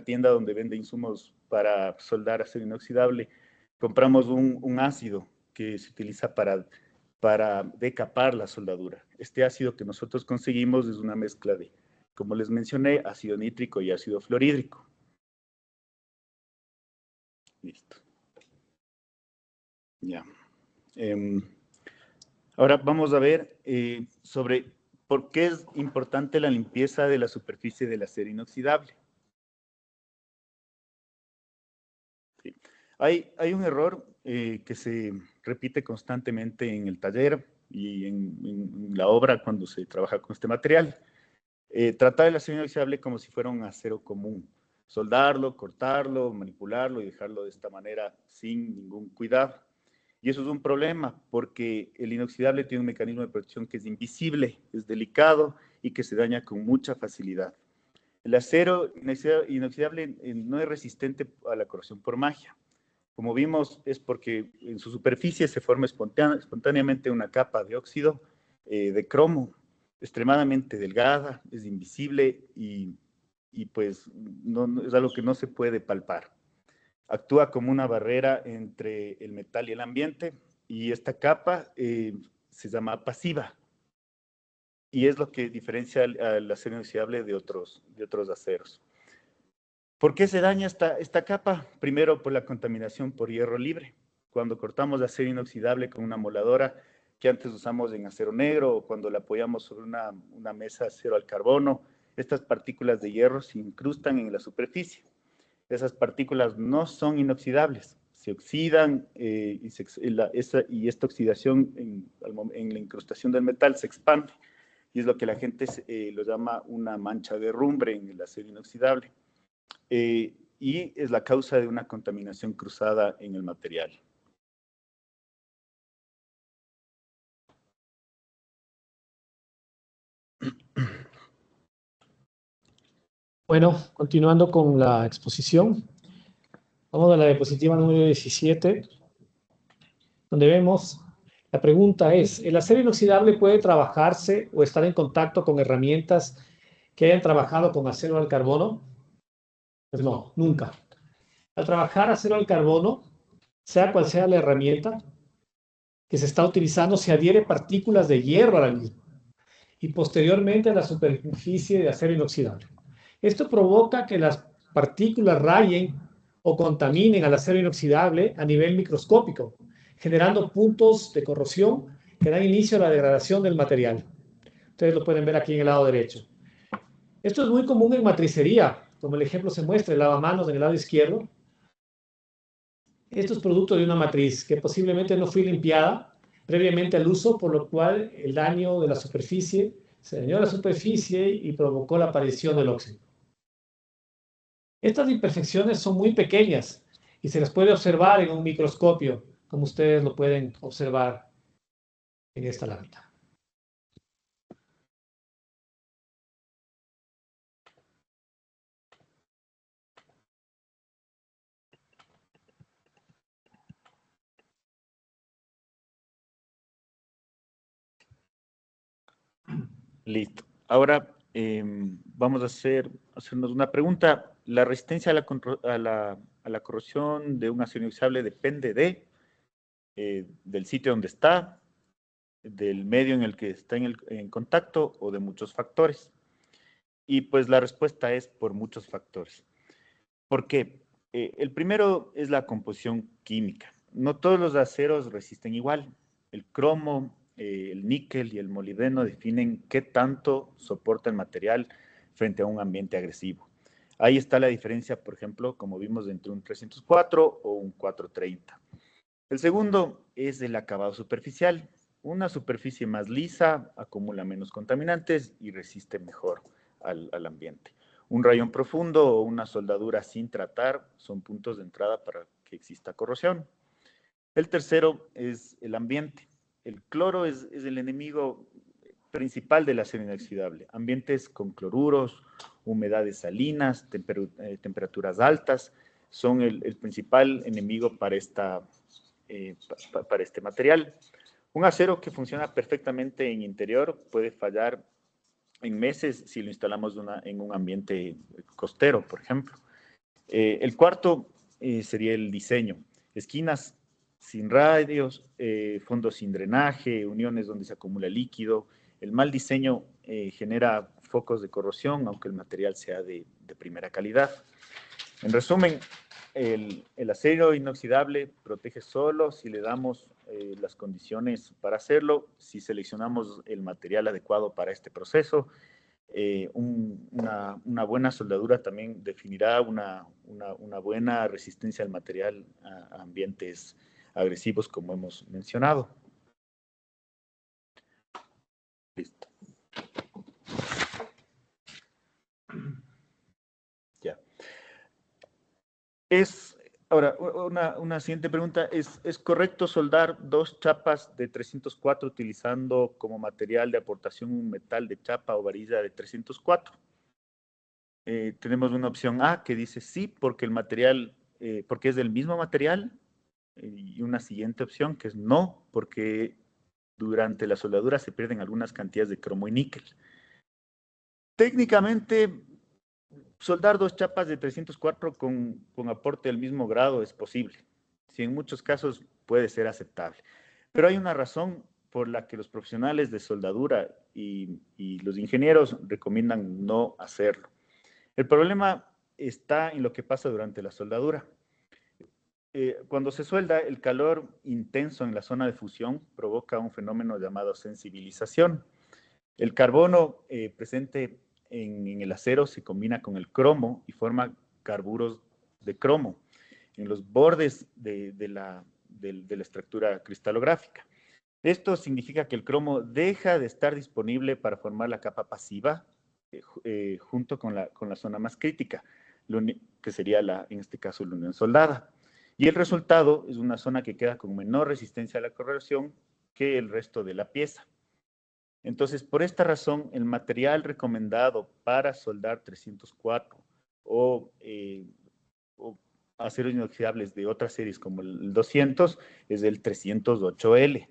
tienda donde vende insumos para soldar acero inoxidable, compramos un ácido que se utiliza para decapar la soldadura. Este ácido que nosotros conseguimos es una mezcla de, como les mencioné, ácido nítrico y ácido fluorhídrico. Listo. Ya. Ahora vamos a ver sobre por qué es importante la limpieza de la superficie del acero inoxidable. Sí. Hay un error que se repite constantemente en el taller y en la obra cuando se trabaja con este material. Tratar el acero inoxidable como si fuera un acero común. Soldarlo, cortarlo, manipularlo y dejarlo de esta manera sin ningún cuidado. Y eso es un problema porque el inoxidable tiene un mecanismo de protección que es invisible, es delicado y que se daña con mucha facilidad. El acero inoxidable no es resistente a la corrosión por magia. Como vimos, es porque en su superficie se forma espontáneamente una capa de óxido de cromo extremadamente delgada, es invisible y pues es algo que no se puede palpar. Actúa como una barrera entre el metal y el ambiente, y esta capa se llama pasiva, y es lo que diferencia al acero inoxidable de otros aceros. ¿Por qué se daña esta capa? Primero, por la contaminación por hierro libre. Cuando cortamos acero inoxidable con una moladora que antes usamos en acero negro, o cuando la apoyamos sobre una mesa de acero al carbono, estas partículas de hierro se incrustan en la superficie. Esas partículas no son inoxidables, se oxidan y esta oxidación en la incrustación del metal se expande, y es lo que la gente lo llama una mancha de herrumbre en el acero inoxidable. Y es la causa de una contaminación cruzada en el material. Bueno, continuando con la exposición, vamos a la diapositiva número 17, donde vemos, la pregunta es, ¿el acero inoxidable puede trabajarse o estar en contacto con herramientas que hayan trabajado con acero al carbono? Pues no, nunca. Al trabajar acero al carbono, sea cual sea la herramienta que se está utilizando, se adhiere partículas de hierro a la misma y posteriormente a la superficie de acero inoxidable. Esto provoca que las partículas rayen o contaminen al acero inoxidable a nivel microscópico, generando puntos de corrosión que dan inicio a la degradación del material. Ustedes lo pueden ver aquí en el lado derecho. Esto es muy común en matricería, como el ejemplo se muestra, el lavamanos en el lado izquierdo. Esto es producto de una matriz que posiblemente no fue limpiada previamente al uso, por lo cual el daño de la superficie se dañó la superficie y provocó la aparición del óxido. Estas imperfecciones son muy pequeñas y se las puede observar en un microscopio, como ustedes lo pueden observar en esta lámina. Listo. Ahora vamos a hacernos una pregunta. ¿La resistencia a la corrosión de un acero inoxidable depende del sitio donde está, del medio en el que está en contacto o de muchos factores? Y pues la respuesta es por muchos factores. ¿Por qué? El primero es la composición química. No todos los aceros resisten igual. El cromo, el níquel y el molibdeno definen qué tanto soporta el material frente a un ambiente agresivo. Ahí está la diferencia, por ejemplo, como vimos, entre un 304 o un 430. El segundo es el acabado superficial. Una superficie más lisa acumula menos contaminantes y resiste mejor al ambiente. Un rayón profundo o una soldadura sin tratar son puntos de entrada para que exista corrosión. El tercero es el ambiente. El cloro es el enemigo principal del acero inoxidable. Ambientes con cloruros, humedades salinas, temperaturas altas, son el principal enemigo para este material. Un acero que funciona perfectamente en interior puede fallar en meses si lo instalamos en un ambiente costero, por ejemplo. El cuarto sería el diseño. Esquinas sin radios, fondos sin drenaje, uniones donde se acumula líquido. El mal diseño genera focos de corrosión, aunque el material sea de primera calidad. En resumen, el acero inoxidable protege solo si le damos las condiciones para hacerlo, si seleccionamos el material adecuado para este proceso. Una buena soldadura también definirá una buena resistencia al material a ambientes agresivos, como hemos mencionado. Listo. Ya. Ahora, una siguiente pregunta. ¿Es correcto soldar 2 chapas de 304 utilizando como material de aportación un metal de chapa o varilla de 304? Tenemos una opción A que dice sí, porque porque es del mismo material, y una siguiente opción que es no, porque durante la soldadura se pierden algunas cantidades de cromo y níquel. Técnicamente, soldar 2 chapas de 304 con aporte del mismo grado es posible. Sí, en muchos casos puede ser aceptable. Pero hay una razón por la que los profesionales de soldadura y los ingenieros recomiendan no hacerlo. El problema está en lo que pasa durante la soldadura. Cuando se suelda, el calor intenso en la zona de fusión provoca un fenómeno llamado sensibilización. El carbono presente en el acero se combina con el cromo y forma carburos de cromo en los bordes de la estructura cristalográfica. Esto significa que el cromo deja de estar disponible para formar la capa pasiva junto con la zona más crítica, que sería, en este caso, la unión soldada. Y el resultado es una zona que queda con menor resistencia a la corrosión que el resto de la pieza. Entonces, por esta razón, el material recomendado para soldar 304 o aceros inoxidables de otras series como el 200 es el 308L.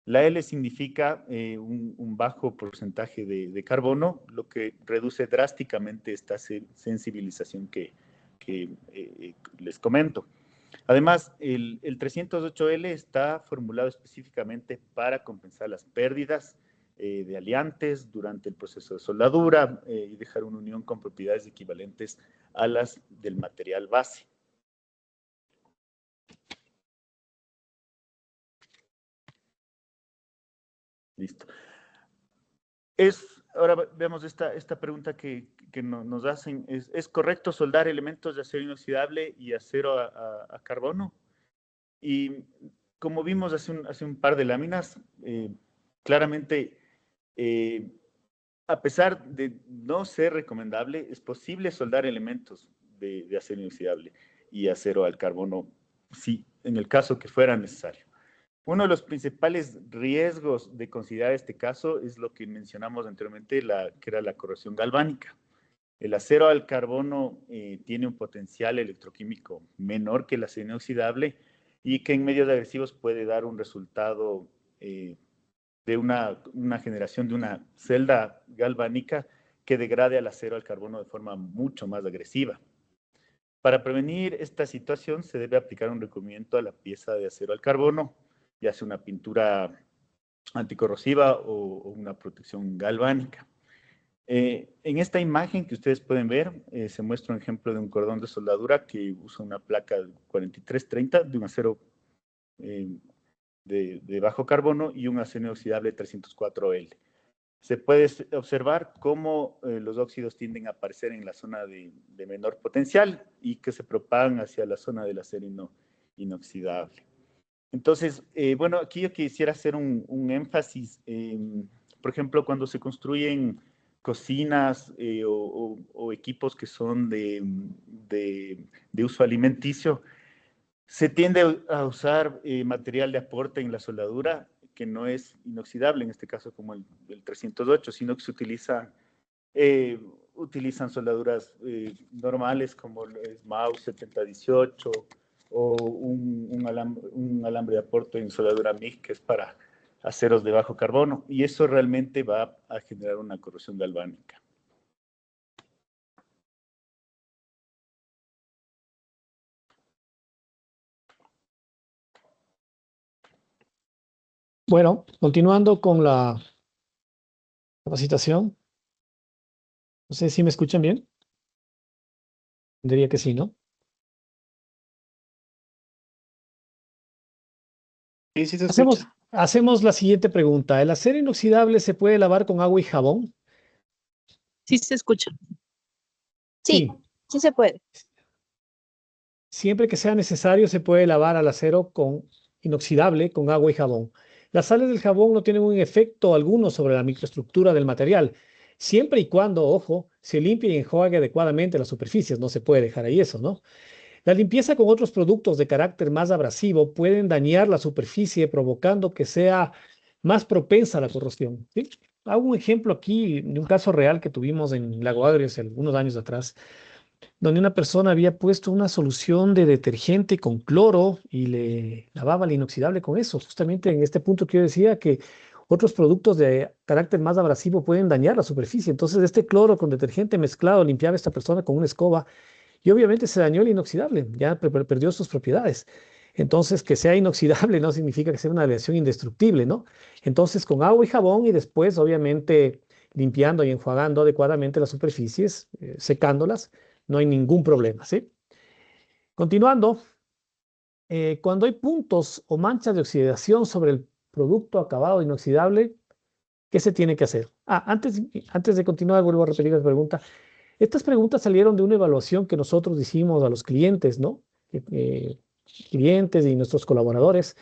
La L significa un bajo porcentaje de carbono, lo que reduce drásticamente esta sensibilización que les comento. Además, el 308L está formulado específicamente para compensar las pérdidas de aliantes durante el proceso de soldadura y dejar una unión con propiedades equivalentes a las del material base. Listo. Ahora veamos esta pregunta que nos hacen. ¿Es correcto soldar elementos de acero inoxidable y acero a carbono? Y como vimos hace un par de láminas, claramente, a pesar de no ser recomendable, es posible soldar elementos de acero inoxidable y acero al carbono, sí, en el caso que fuera necesario. Uno de los principales riesgos de considerar este caso es lo que mencionamos anteriormente, que era la corrosión galvánica. El acero al carbono tiene un potencial electroquímico menor que el acero inoxidable y que en medios agresivos puede dar un resultado de una generación de una celda galvánica que degrade al acero al carbono de forma mucho más agresiva. Para prevenir esta situación se debe aplicar un recubrimiento a la pieza de acero al carbono, ya sea una pintura anticorrosiva o una protección galvánica. En esta imagen que ustedes pueden ver, se muestra un ejemplo de un cordón de soldadura que usa una placa 4330 de un acero de bajo carbono y un acero inoxidable 304L. Se puede observar cómo los óxidos tienden a aparecer en la zona de menor potencial y que se propagan hacia la zona del acero inoxidable. Entonces, bueno, aquí yo quisiera hacer un énfasis. Por ejemplo, cuando se construyen cocinas o equipos que son de uso alimenticio, se tiende a usar material de aporte en la soldadura que no es inoxidable, en este caso como el 308, sino que se utilizan soldaduras normales como el MAUS 7018 o un alambre de aporte en soldadura MIG que es para aceros de bajo carbono, y eso realmente va a generar una corrosión galvánica. Bueno, continuando con la capacitación. No sé si me escuchan bien. Diría que sí, ¿no? Sí, sí te escucho. Hacemos la siguiente pregunta. ¿El acero inoxidable se puede lavar con agua y jabón? Sí se escucha. Sí. Sí se puede. Siempre que sea necesario, se puede lavar al acero inoxidable con agua y jabón. Las sales del jabón no tienen un efecto alguno sobre la microestructura del material, siempre y cuando, ojo, se limpie y enjuague adecuadamente las superficies. No se puede dejar ahí eso, ¿no? La limpieza con otros productos de carácter más abrasivo pueden dañar la superficie, provocando que sea más propensa a la corrosión, ¿sí? Hago un ejemplo aquí de un caso real que tuvimos en Lago Agrio hace algunos años atrás, donde una persona había puesto una solución de detergente con cloro y le lavaba el inoxidable con eso. Justamente en este punto que yo decía que otros productos de carácter más abrasivo pueden dañar la superficie. Entonces, este cloro con detergente mezclado limpiaba a esta persona con una escoba y obviamente se dañó el inoxidable, ya perdió sus propiedades. Entonces, que sea inoxidable no significa que sea una aleación indestructible, ¿no? Entonces, con agua y jabón y después, obviamente, limpiando y enjuagando adecuadamente las superficies, secándolas, no hay ningún problema, ¿sí? Continuando, cuando hay puntos o manchas de oxidación sobre el producto acabado inoxidable, ¿qué se tiene que hacer? Antes de continuar, vuelvo a repetir la pregunta. Estas preguntas salieron de una evaluación que nosotros hicimos a los clientes, ¿no? Clientes y nuestros colaboradores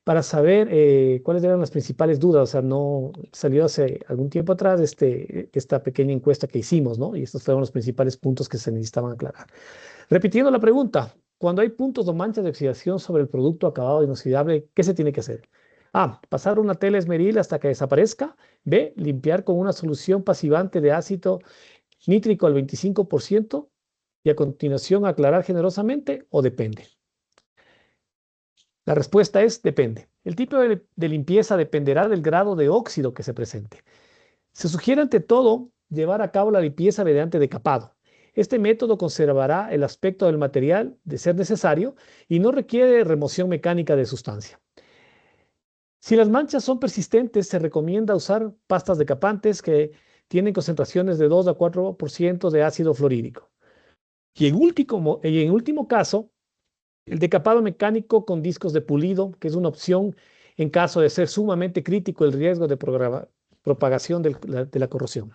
para saber cuáles eran las principales dudas. O sea, no salió hace algún tiempo atrás esta pequeña encuesta que hicimos, ¿no? Y estos fueron los principales puntos que se necesitaban aclarar. Repitiendo la pregunta, cuando hay puntos o manchas de oxidación sobre el producto acabado inoxidable, ¿qué se tiene que hacer? A. Pasar una tela esmeril hasta que desaparezca. B. Limpiar con una solución pasivante de ácido nítrico al 25% y a continuación aclarar generosamente o depende. La respuesta es depende. El tipo de limpieza dependerá del grado de óxido que se presente. Se sugiere ante todo llevar a cabo la limpieza mediante decapado. Este método conservará el aspecto del material de ser necesario y no requiere remoción mecánica de sustancia. Si las manchas son persistentes, se recomienda usar pastas decapantes que tienen concentraciones de 2 a 4% de ácido fluorídrico. Y en último caso, el decapado mecánico con discos de pulido, que es una opción en caso de ser sumamente crítico el riesgo de propagación de la corrosión.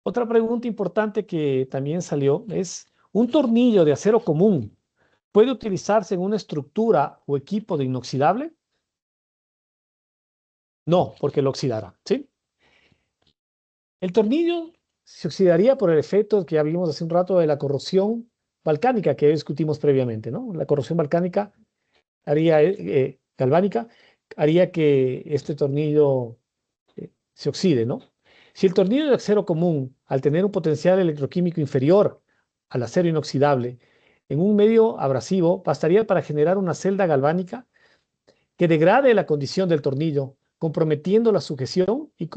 Otra pregunta importante que también salió es, ¿un tornillo de acero común puede utilizarse en una estructura o equipo de inoxidable? No, porque lo oxidará, ¿sí? El tornillo se oxidaría por el efecto que ya vimos hace un rato de la corrosión volcánica que discutimos previamente, ¿no? La corrosión volcánica galvánica haría que este tornillo se oxide, ¿no? Si el tornillo de acero común, al tener un potencial electroquímico inferior al acero inoxidable, en un medio abrasivo, bastaría para generar una celda galvánica que degrade la condición del tornillo, comprometiendo la sujeción y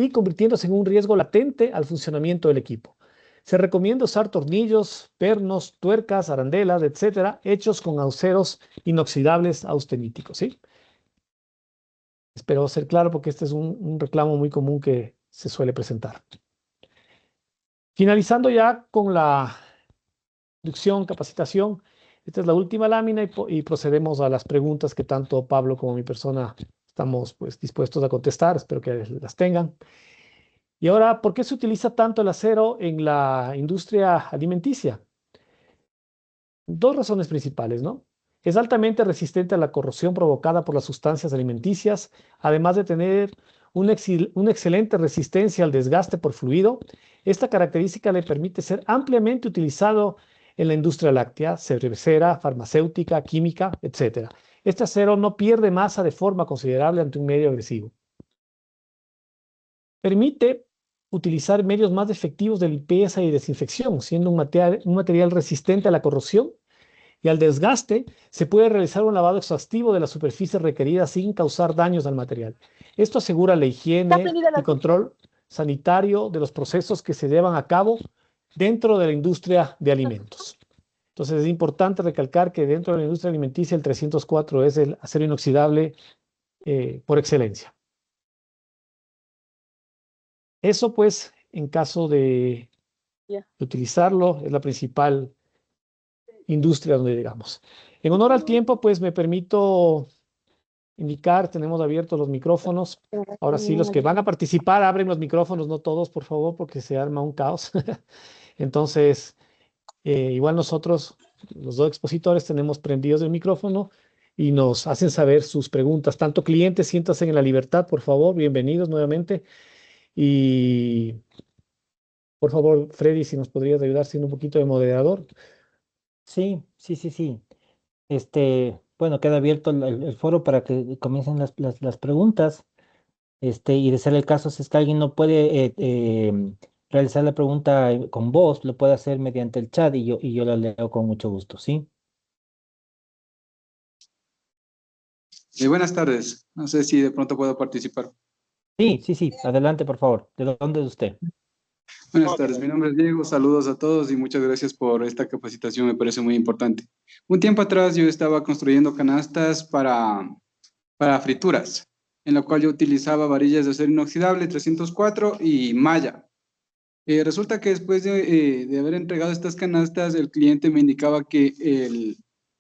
convirtiéndose en un riesgo latente al funcionamiento del equipo. Se recomienda usar tornillos, pernos, tuercas, arandelas, etcétera, hechos con aceros inoxidables austeníticos, ¿sí? Espero ser claro porque este es un reclamo muy común que se suele presentar. Finalizando ya con la instrucción, capacitación, esta es la última lámina y procedemos a las preguntas que tanto Pablo como mi persona estamos pues, dispuestos a contestar. Espero que las tengan. Y ahora, ¿por qué se utiliza tanto el acero en la industria alimenticia? Dos razones principales, ¿no? Es altamente resistente a la corrosión provocada por las sustancias alimenticias, además de tener una excelente resistencia al desgaste por fluido. Esta característica le permite ser ampliamente utilizado en la industria láctea, cervecera, farmacéutica, química, etc. Este acero no pierde masa de forma considerable ante un medio agresivo. Permite utilizar medios más efectivos de limpieza y desinfección, siendo un material resistente a la corrosión y al desgaste. Se puede realizar un lavado exhaustivo de la superficie requerida sin causar daños al material. Esto asegura la higiene y control sanitario de los procesos que se llevan a cabo dentro de la industria de alimentos. Entonces es importante recalcar que dentro de la industria alimenticia el 304 es el acero inoxidable por excelencia. Eso pues, en caso de utilizarlo, es la principal industria donde llegamos. En honor al tiempo, pues me permito indicar, tenemos abiertos los micrófonos. Ahora sí, los que van a participar, abren los micrófonos, no todos, por favor, porque se arma un caos. Entonces, igual nosotros, los dos expositores, tenemos prendidos el micrófono y nos hacen saber sus preguntas. Tanto clientes, siéntanse en la libertad, por favor, bienvenidos nuevamente. Y por favor, Freddy, si nos podrías ayudar siendo un poquito de moderador. Sí. Bueno, queda abierto el foro para que comiencen las preguntas. Y de ser el caso, si es que alguien no puede realizar la pregunta con voz, lo puede hacer mediante el chat y yo la leo con mucho gusto, ¿sí? Buenas tardes. No sé si de pronto puedo participar. Sí. Adelante, por favor. ¿De dónde es usted? Buenas tardes. Mi nombre es Diego. Saludos a todos y muchas gracias por esta capacitación. Me parece muy importante. Un tiempo atrás yo estaba construyendo canastas para frituras, en la cual yo utilizaba varillas de acero inoxidable 304 y malla. Resulta que después de haber entregado estas canastas, el cliente me indicaba que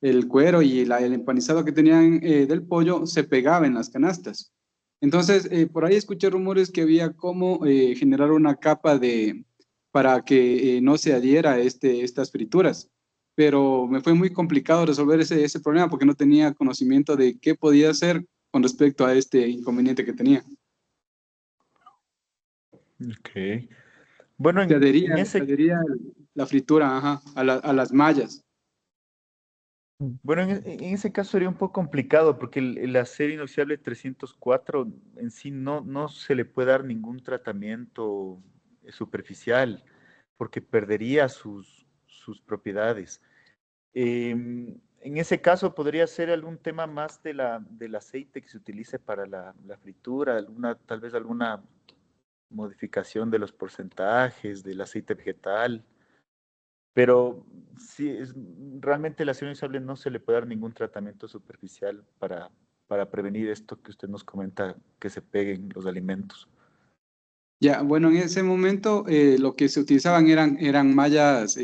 el cuero y el empanizado que tenían del pollo se pegaba en las canastas. Entonces, por ahí escuché rumores que había cómo generar una capa para que no se adhiera estas frituras. Pero me fue muy complicado resolver ese problema porque no tenía conocimiento de qué podía hacer con respecto a este inconveniente que tenía. Ok. Bueno, Se adhería la fritura, a las mallas. Bueno, en ese caso sería un poco complicado porque el acero inoxidable 304 en sí no se le puede dar ningún tratamiento superficial porque perdería sus propiedades. En ese caso podría ser algún tema más del aceite que se utilice para la fritura, tal vez alguna modificación de los porcentajes del aceite vegetal. Pero sí, realmente el acero inoxidable no se le puede dar ningún tratamiento superficial para prevenir esto que usted nos comenta, que se peguen los alimentos. Ya, bueno, en ese momento lo que se utilizaban eran mallas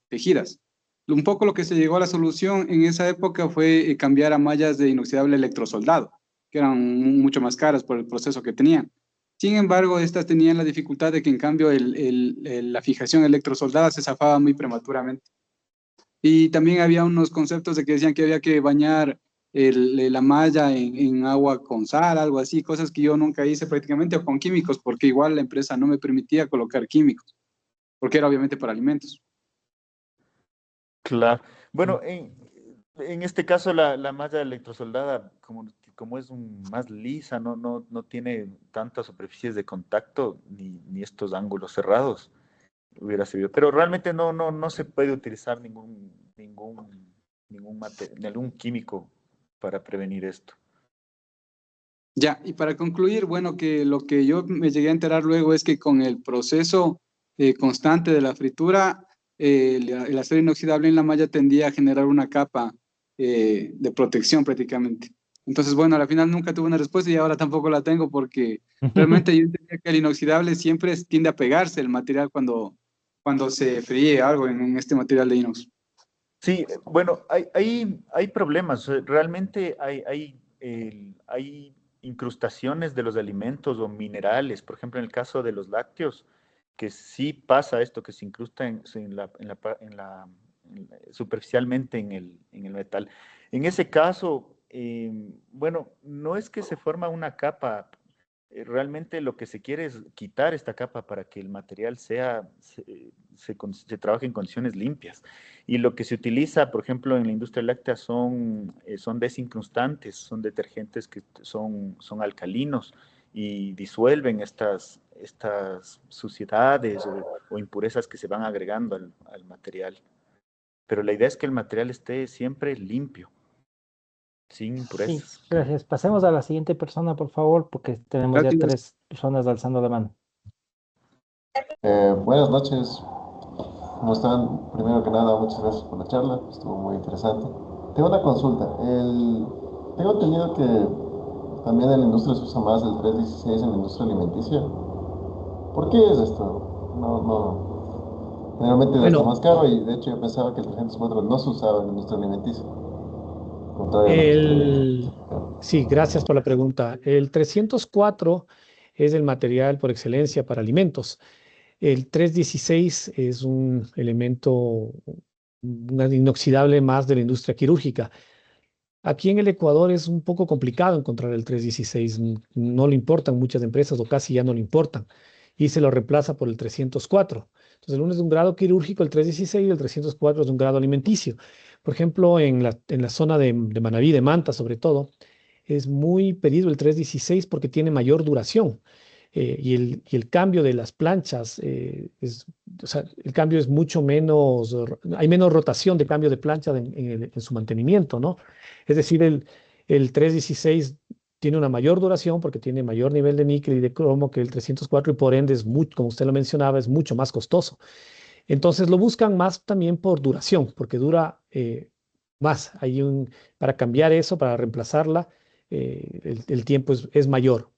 tejidas. Un poco lo que se llegó a la solución en esa época fue cambiar a mallas de inoxidable electrosoldado, que eran mucho más caras por el proceso que tenían. Sin embargo, estas tenían la dificultad de que en cambio la fijación electrosoldada se zafaba muy prematuramente. Y también había unos conceptos de que decían que había que bañar la malla en agua con sal, algo así, cosas que yo nunca hice prácticamente, o con químicos, porque igual la empresa no me permitía colocar químicos, porque era obviamente para alimentos. Claro. Bueno, en este caso la malla electrosoldada, como es más lisa, no tiene tantas superficies de contacto ni estos ángulos cerrados, hubiera servido. Pero realmente no se puede utilizar ningún químico para prevenir esto. Ya, y para concluir, bueno, que lo que yo me llegué a enterar luego es que con el proceso constante de la fritura, el acero inoxidable en la malla tendía a generar una capa de protección prácticamente. Entonces, bueno, al final nunca tuve una respuesta y ahora tampoco la tengo porque realmente yo entendía que el inoxidable siempre tiende a pegarse el material cuando se fríe algo en este material de inox. Sí, bueno, hay problemas. Realmente hay incrustaciones de los alimentos o minerales. Por ejemplo, en el caso de los lácteos, que sí pasa esto, que se incrusta superficialmente en el metal. En ese caso, bueno, no es que se forma una capa. Realmente lo que se quiere es quitar esta capa para que el material se trabaje en condiciones limpias. Y lo que se utiliza, por ejemplo, en la industria láctea son desincrustantes, son detergentes que son alcalinos y disuelven estas suciedades o impurezas que se van agregando al material. Pero la idea es que el material esté siempre limpio, sin Sí, impurezas. gracias. Pasemos a la siguiente persona, por favor, porque tenemos ya Gracias. 3 personas alzando la mano. Buenas noches, ¿cómo están? Primero que nada, muchas gracias por la charla, estuvo muy interesante. Tengo una consulta. Tengo entendido que también en la industria se usa más el 316 en la industria alimenticia. ¿Por qué es esto? Generalmente está Bueno, más caro y de hecho yo pensaba que el 304 no se usaba en la industria alimenticia, contrario a lo que estoy el, certificando. sí, gracias por la pregunta. El 304 es el material por excelencia para alimentos. El 316 es un elemento inoxidable más de la industria quirúrgica. Aquí en el Ecuador es un poco complicado encontrar el 316. No le importan muchas empresas o casi ya no le importan. Y se lo reemplaza por el 304. Entonces, el uno es de un grado quirúrgico, el 316, y el 304 es de un grado alimenticio. Por ejemplo, en la zona de Manabí, de Manta sobre todo, es muy pedido el 316 porque tiene mayor duración. Y el cambio de las planchas, o sea, el cambio es mucho menos, hay menos rotación de cambio de plancha en su mantenimiento, ¿no? Es decir, el 316 tiene una mayor duración porque tiene mayor nivel de níquel y de cromo que el 304 y por ende es mucho, como usted lo mencionaba, es mucho más costoso. Entonces lo buscan más también por duración, porque dura más. Para cambiar eso, para reemplazarla, el tiempo es mayor.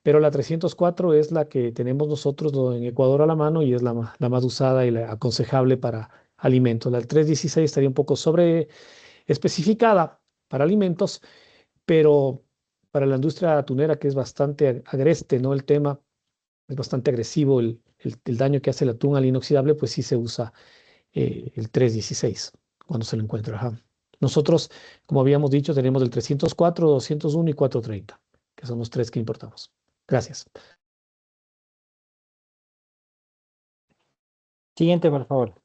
Pero la 304 es la que tenemos nosotros en Ecuador a la mano y es la más usada y la aconsejable para alimentos. La 316 estaría un poco sobre especificada para alimentos, pero para la industria atunera, que es bastante agreste, ¿no? El tema es bastante agresivo, el daño que hace el atún al inoxidable, pues sí se usa el 316 cuando se lo encuentra. Ajá. Nosotros, como habíamos dicho, tenemos el 304, 201 y 430, que son los tres que importamos. Gracias. Siguiente, por favor.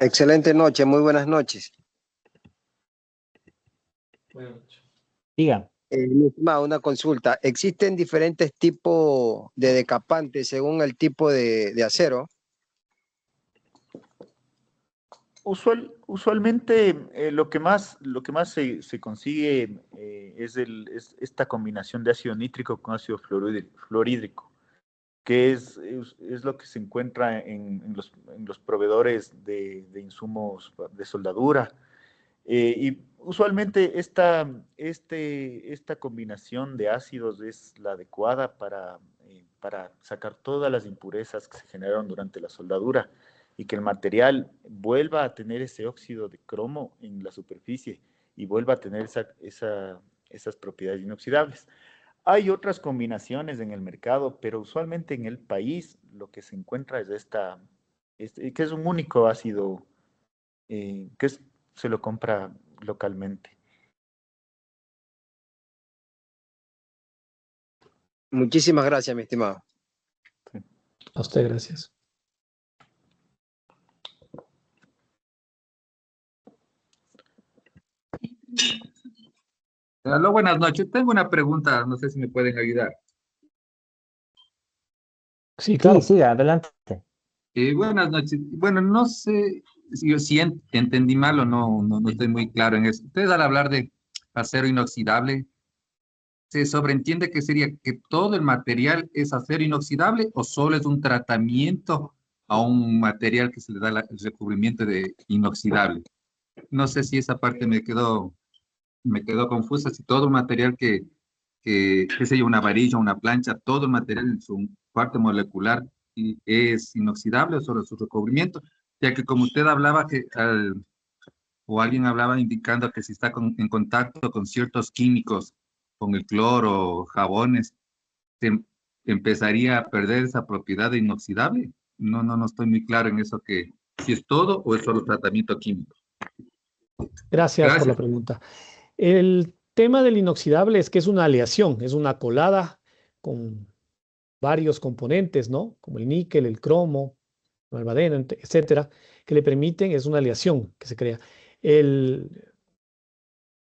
Excelente noche, muy buenas noches. Diga. Mi estimado, una consulta. ¿Existen diferentes tipos de decapantes según el tipo de acero? Usualmente lo que más se consigue es esta combinación de ácido nítrico con ácido fluorhídrico, que es lo que se encuentra en los proveedores de insumos de soldadura. Y usualmente esta combinación de ácidos es la adecuada para sacar todas las impurezas que se generaron durante la soldadura y que el material vuelva a tener ese óxido de cromo en la superficie y vuelva a tener esas propiedades inoxidables. Hay otras combinaciones en el mercado, pero usualmente en el país lo que se encuentra es que es un único ácido se lo compra localmente. Muchísimas gracias, mi estimado. A usted, gracias. Aló, buenas noches. Tengo una pregunta, no sé si me pueden ayudar. Sí, claro. Sí, adelante. Buenas noches. Bueno, no sé si entendí mal o no estoy muy claro en eso. Ustedes al hablar de acero inoxidable, ¿se sobreentiende que sería que todo el material es acero inoxidable o solo es un tratamiento a un material que se le da el recubrimiento de inoxidable? No sé si esa parte me quedó confusa, si todo material qué sé yo, una varilla, una plancha, todo el material en su parte molecular es inoxidable o solo su recubrimiento, ya que como usted hablaba o alguien hablaba indicando que si está en contacto con ciertos químicos, con el cloro, jabones, se empezaría a perder esa propiedad de inoxidable. No estoy muy claro en eso, que si es todo o es solo tratamiento químico. Gracias por la pregunta. El tema del inoxidable es que es una aleación, es una colada con varios componentes, ¿no? Como el níquel, el cromo, el molibdeno, etcétera, que le permiten, es una aleación que se crea. Eso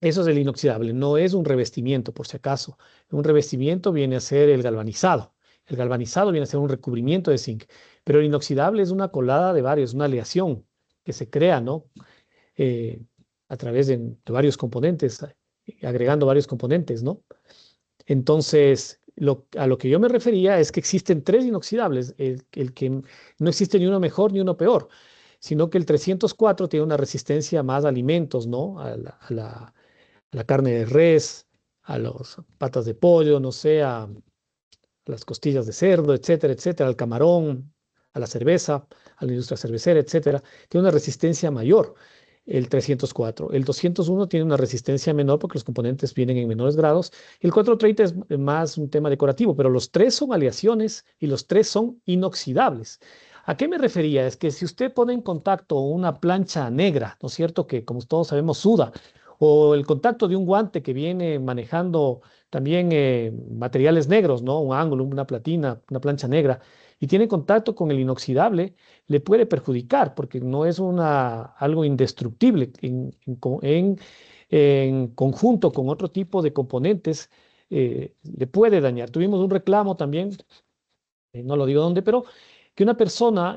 es el inoxidable, no es un revestimiento, por si acaso. Un revestimiento viene a ser el galvanizado. El galvanizado viene a ser un recubrimiento de zinc, pero el inoxidable es una colada de varios, una aleación que se crea, ¿no? A través de varios componentes, agregando varios componentes, ¿no? Entonces, a lo que yo me refería es que existen tres inoxidables, el que no existe ni uno mejor ni uno peor, sino que el 304 tiene una resistencia más a alimentos, ¿no? A la carne de res, a las patas de pollo, no sé, a las costillas de cerdo, etcétera, etcétera, al camarón, a la cerveza, a la industria cervecera, etcétera, tiene una resistencia mayor. El 304. El 201 tiene una resistencia menor porque los componentes vienen en menores grados. El 430 es más un tema decorativo, pero los tres son aleaciones y los tres son inoxidables. ¿A qué me refería? Es que si usted pone en contacto una plancha negra, ¿no es cierto? Que como todos sabemos suda, o el contacto de un guante que viene manejando también materiales negros, ¿no? Un ángulo, una platina, una plancha negra, y tiene contacto con el inoxidable, le puede perjudicar porque no es algo indestructible. En conjunto con otro tipo de componentes, le puede dañar. Tuvimos un reclamo también, no lo digo dónde, pero que una persona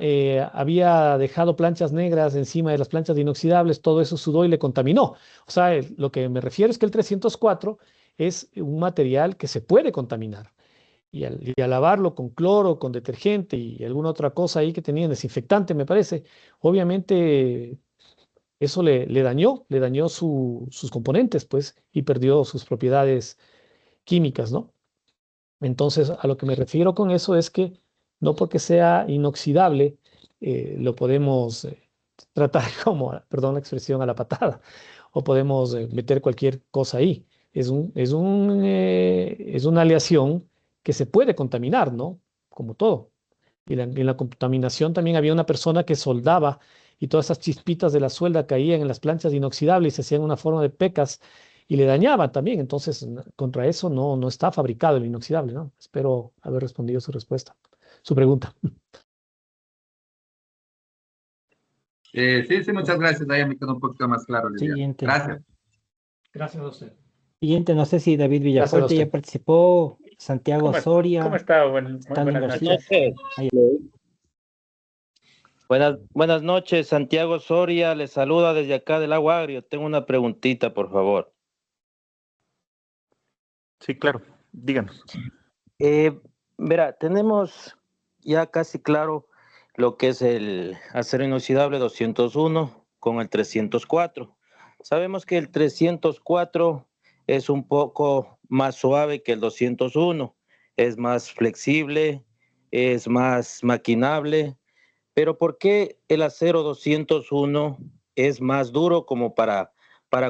había dejado planchas negras encima de las planchas de inoxidables, todo eso sudó y le contaminó. O sea, lo que me refiero es que el 304 es un material que se puede contaminar. Y al lavarlo con cloro, con detergente y alguna otra cosa ahí que tenían, desinfectante, me parece, obviamente eso le dañó sus componentes, pues, y perdió sus propiedades químicas, ¿no? Entonces, a lo que me refiero con eso es que no porque sea inoxidable, lo podemos tratar como, perdón la expresión, a la patada, o podemos meter cualquier cosa ahí. Es una aleación que se puede contaminar, ¿no? Como todo. Y en la contaminación también había una persona que soldaba y todas esas chispitas de la suelda caían en las planchas inoxidables y se hacían una forma de pecas y le dañaban también. Entonces, contra eso no está fabricado el inoxidable, ¿no? Espero haber respondido su pregunta. Sí, muchas gracias. Ahí me quedó un poquito más claro la idea. Siguiente. Gracias. Gracias a usted. Siguiente, no sé si David Gracias a Villafuerte ya usted. participó, Santiago ¿Cómo Soria, está? Muy Stanley buenas García. noches. Ahí. Buenas noches, Santiago Soria, les saluda desde acá del Agua Agrio. Tengo una preguntita, por favor. Sí, claro, díganos. Verá, tenemos ya casi claro lo que es el acero inoxidable 201 con el 304. Sabemos que el 304 es un poco más suave que el 201, es más flexible, es más maquinable. Pero ¿por qué el acero 201 es más duro como para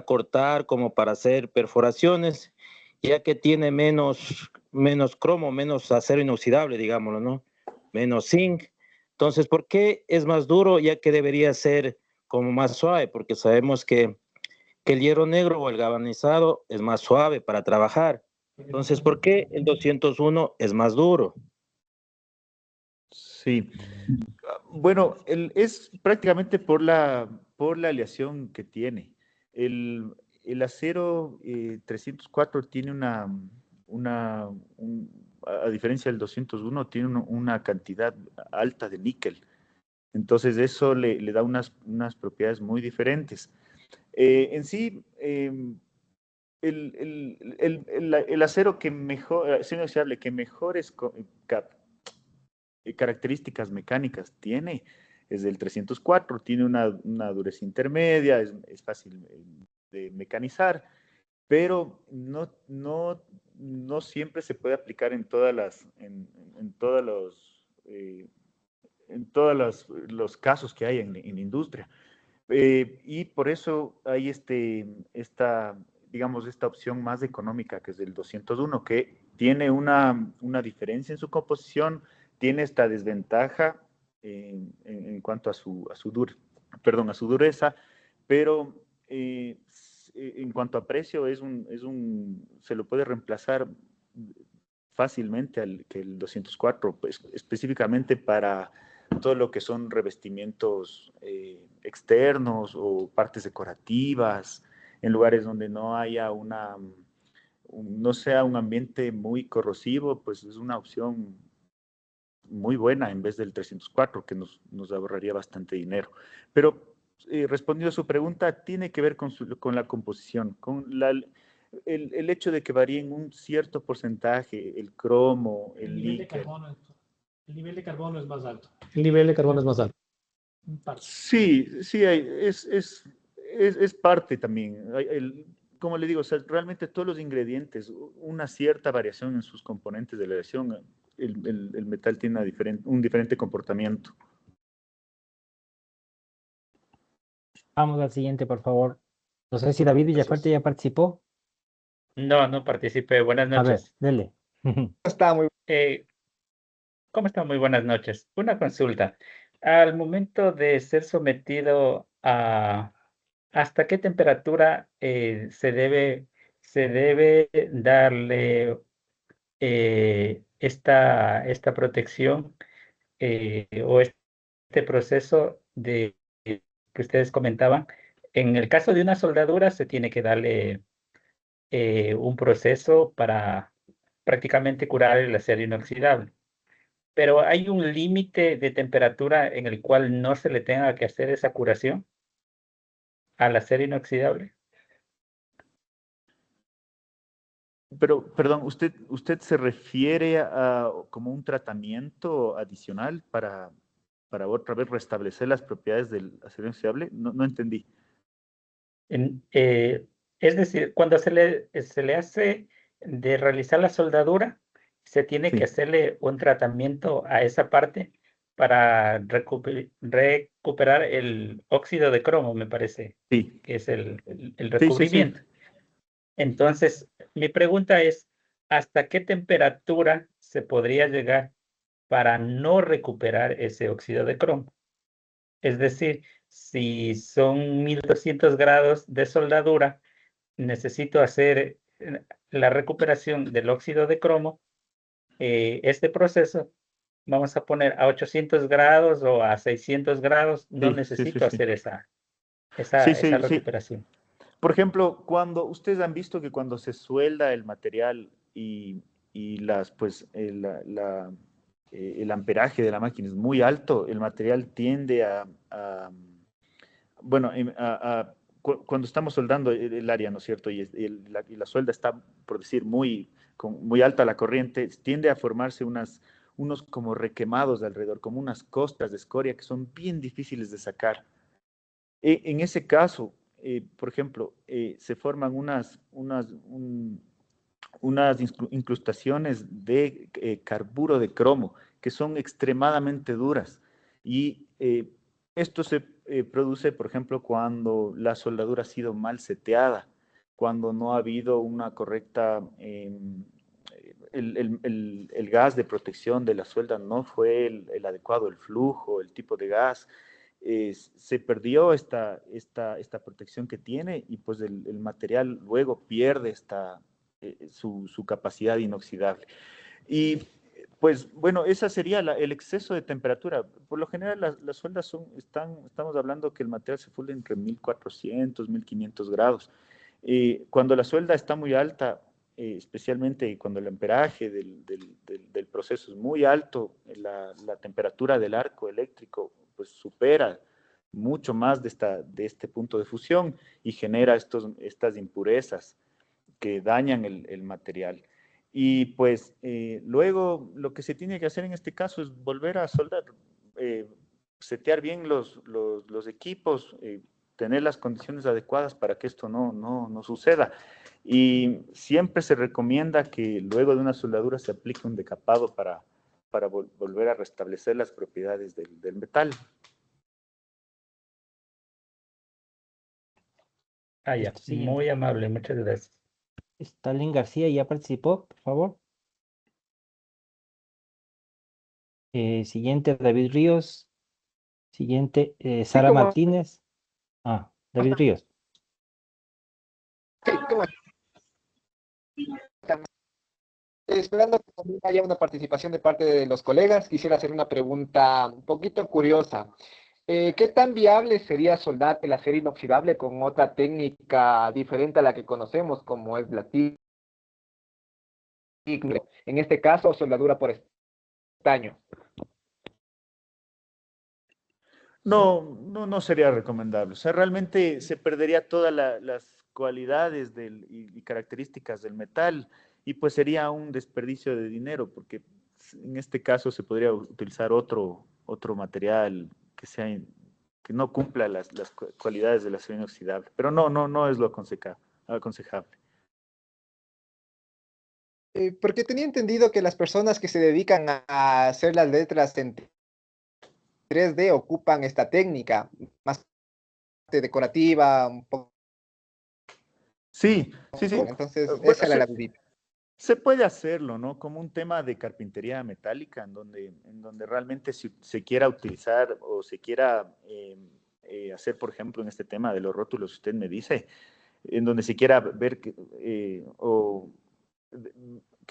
cortar, como para hacer perforaciones, ya que tiene menos cromo, menos acero inoxidable, digámoslo, ¿no? Menos zinc. Entonces, ¿por qué es más duro, ya que debería ser como más suave? Porque sabemos que el hierro negro o el galvanizado es más suave para trabajar. Entonces, ¿por qué el 201 es más duro? Sí. Bueno, es prácticamente por la aleación que tiene. El acero 304 tiene a diferencia del 201, tiene una cantidad alta de níquel. Entonces eso le da unas propiedades muy diferentes. En sí, el acero acero inoxidable que mejores características mecánicas tiene es del 304, tiene una dureza intermedia, es fácil de mecanizar, pero no siempre se puede aplicar en todos los casos que hay en la industria. Y por eso hay digamos, esta opción más económica que es del 201, que tiene una diferencia en su composición, tiene esta desventaja en cuanto a su dureza, pero en cuanto a precio se lo puede reemplazar fácilmente que el 204, pues, específicamente para todo lo que son revestimientos externos o partes decorativas, en lugares donde no haya no sea un ambiente muy corrosivo, pues es una opción muy buena en vez del 304, que nos ahorraría bastante dinero. Pero respondiendo a su pregunta, tiene que ver con la composición, con el hecho de que varíen un cierto porcentaje, el cromo, el níquel. El nivel de carbono es más alto. El nivel de carbono es más alto. Sí, es parte también. Como le digo, o sea, realmente todos los ingredientes, una cierta variación en sus componentes de la aleación, el metal tiene un diferente comportamiento. Vamos al siguiente, por favor. No sé si David Villafuerte ya participó. No participé. Buenas A ver, noches. dele. ¿Cómo está? Muy buenas noches. Una consulta. Al momento de ser sometido a ¿hasta qué temperatura se debe darle esta protección o este proceso que ustedes comentaban? En el caso de una soldadura se tiene que darle un proceso para prácticamente curar el acero inoxidable. Pero hay un límite de temperatura en el cual no se le tenga que hacer esa curación al acero inoxidable. Pero, perdón, ¿usted se refiere a como un tratamiento adicional para otra vez restablecer las propiedades del acero inoxidable? No entendí. Es decir, cuando se le hace de realizar la soldadura, se tiene que hacerle un tratamiento a esa parte para recuperar el óxido de cromo, me parece, que es el recubrimiento. Sí. Entonces, mi pregunta es, ¿hasta qué temperatura se podría llegar para no recuperar ese óxido de cromo? Es decir, si son 1200 grados de soldadura, necesito hacer la recuperación del óxido de cromo. Este proceso vamos a poner a 800 grados o a 600 grados, no Sí, sí, necesito sí. hacer esa Sí. recuperación. Por ejemplo, cuando ustedes han visto que cuando se suelda el material y el amperaje de la máquina es muy alto, el material tiende bueno, cuando estamos soldando el área, ¿no es cierto? Y la suelda está, por decir, muy alta la corriente, tiende a formarse unos como requemados de alrededor, como unas costras de escoria que son bien difíciles de sacar. En ese caso, por ejemplo, se forman unas incrustaciones de carburo de cromo que son extremadamente duras y esto se produce, por ejemplo, cuando la soldadura ha sido mal seteada, cuando no ha habido una correcta, el gas de protección de la suelda no fue el adecuado, el flujo, el tipo de gas, se perdió esta protección que tiene y pues el material luego pierde su capacidad inoxidable. Y pues bueno, esa sería el exceso de temperatura. Por lo general las sueldas estamos hablando que el material se funde entre 1400, 1500 grados. Cuando la suelda está muy alta, especialmente cuando el amperaje del proceso es muy alto, la temperatura del arco eléctrico pues supera mucho más de este punto de fusión y genera estas impurezas que dañan el material. Y pues luego lo que se tiene que hacer en este caso es volver a soldar, setear bien los equipos, tener las condiciones adecuadas para que esto no suceda. Y siempre se recomienda que luego de una soldadura se aplique un decapado para volver a restablecer las propiedades del metal. Ah, ya, muy amable, muchas gracias. Stalin García ya participó, por favor. Siguiente, David Ríos. Siguiente, Sara como- Martínez. David Ríos. Sí, esperando que también haya una participación de parte de los colegas, quisiera hacer una pregunta un poquito curiosa. ¿Qué tan viable sería soldar el acero inoxidable con otra técnica diferente a la que conocemos, como es la TIG? En este caso, soldadura por estaño. No sería recomendable. O sea, realmente se perdería todas las cualidades y características del metal y pues sería un desperdicio de dinero porque en este caso se podría utilizar otro material que no cumpla las cualidades del acero inoxidable. Pero no es lo aconsejable. Porque tenía entendido que las personas que se dedican a hacer las letras en 3D ocupan esta técnica más decorativa, un poco. Sí. Entonces, Bueno, esa era la duda. se puede hacerlo, ¿no? Como un tema de carpintería metálica, en donde realmente se quiera utilizar o se quiera hacer, por ejemplo, en este tema de los rótulos, usted me dice, en donde se quiera ver que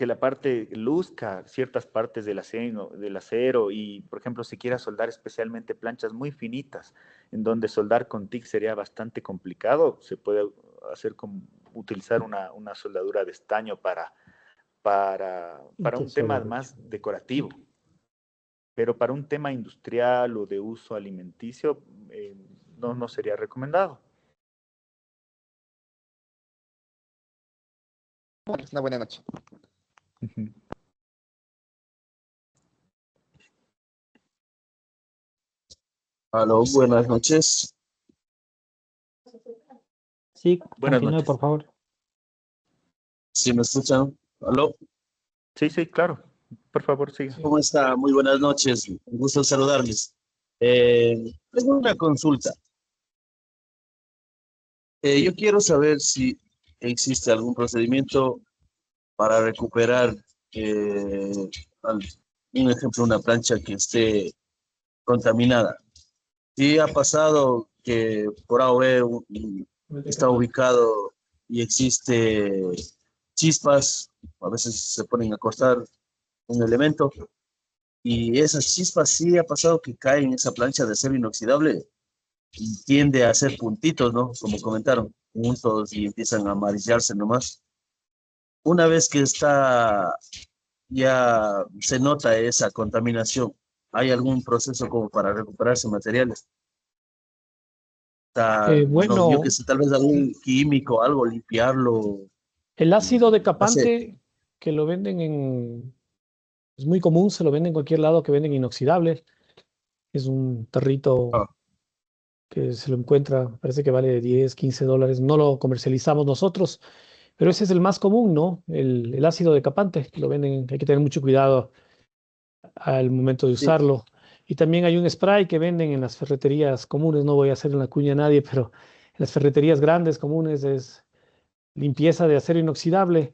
la parte luzca ciertas partes del acero y, por ejemplo, se quiera soldar especialmente planchas muy finitas, en donde soldar con TIG sería bastante complicado, se puede hacer utilizar una soldadura de estaño para un tema más decorativo. Pero para un tema industrial o de uso alimenticio, no sería recomendado. Bueno, una buena noche. Aló, buenas noches. Sí, buenas continúe, noches. por favor. ¿Sí me escuchan? ¿Aló? Sí, claro. Por favor, siga. ¿Cómo está? Muy buenas noches. Un gusto saludarles. Tengo una consulta. Yo quiero saber si existe algún procedimiento para recuperar, un ejemplo, una plancha que esté contaminada. Sí ha pasado que por A o B está ubicado y existe chispas, a veces se ponen a cortar un elemento Y esa chispa sí ha pasado que cae en esa plancha de acero inoxidable y tiende a hacer puntitos, ¿no? Como comentaron, puntos y empiezan a amarillarse nomás. Una vez que está, ya se nota esa contaminación, ¿hay algún proceso como para recuperar esos materiales? No, yo que Bueno, sé, tal vez algún químico, algo, limpiarlo, el ácido no sé. decapante que lo venden en, es muy común, se lo venden en cualquier lado que venden inoxidable. Es un tarrito Ah, que se lo encuentra, parece que vale 10, 15 dólares. No lo comercializamos nosotros, pero ese es el más común, ¿no? El ácido decapante, que lo venden, hay que tener mucho cuidado al momento de sí, usarlo. Y también hay un spray que venden en las ferreterías comunes, no voy a hacer una cuña a nadie, pero en las ferreterías grandes comunes es limpieza de acero inoxidable.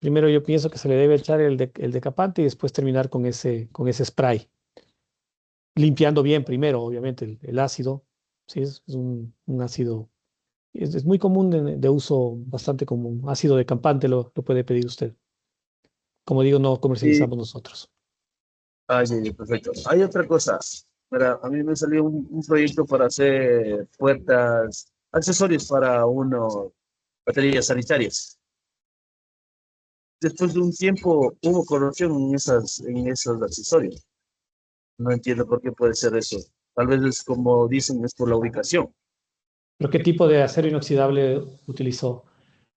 Primero yo pienso que se le debe echar el decapante y después terminar con ese spray. Limpiando bien primero, obviamente, el ácido. Sí, es un ácido. Es muy común de uso, bastante común. Ácido decapante lo puede pedir usted. Como digo, no sí. comercializamos nosotros. Ah, sí, sí, perfecto. Hay otra cosa. Mira, a mí me salió un proyecto para hacer puertas, accesorios para uno, baterías sanitarias. Después de un tiempo hubo corrosión en esos accesorios. No entiendo por qué puede ser eso. Tal vez es como dicen, es por la ubicación. ¿Pero qué tipo de acero inoxidable utilizó?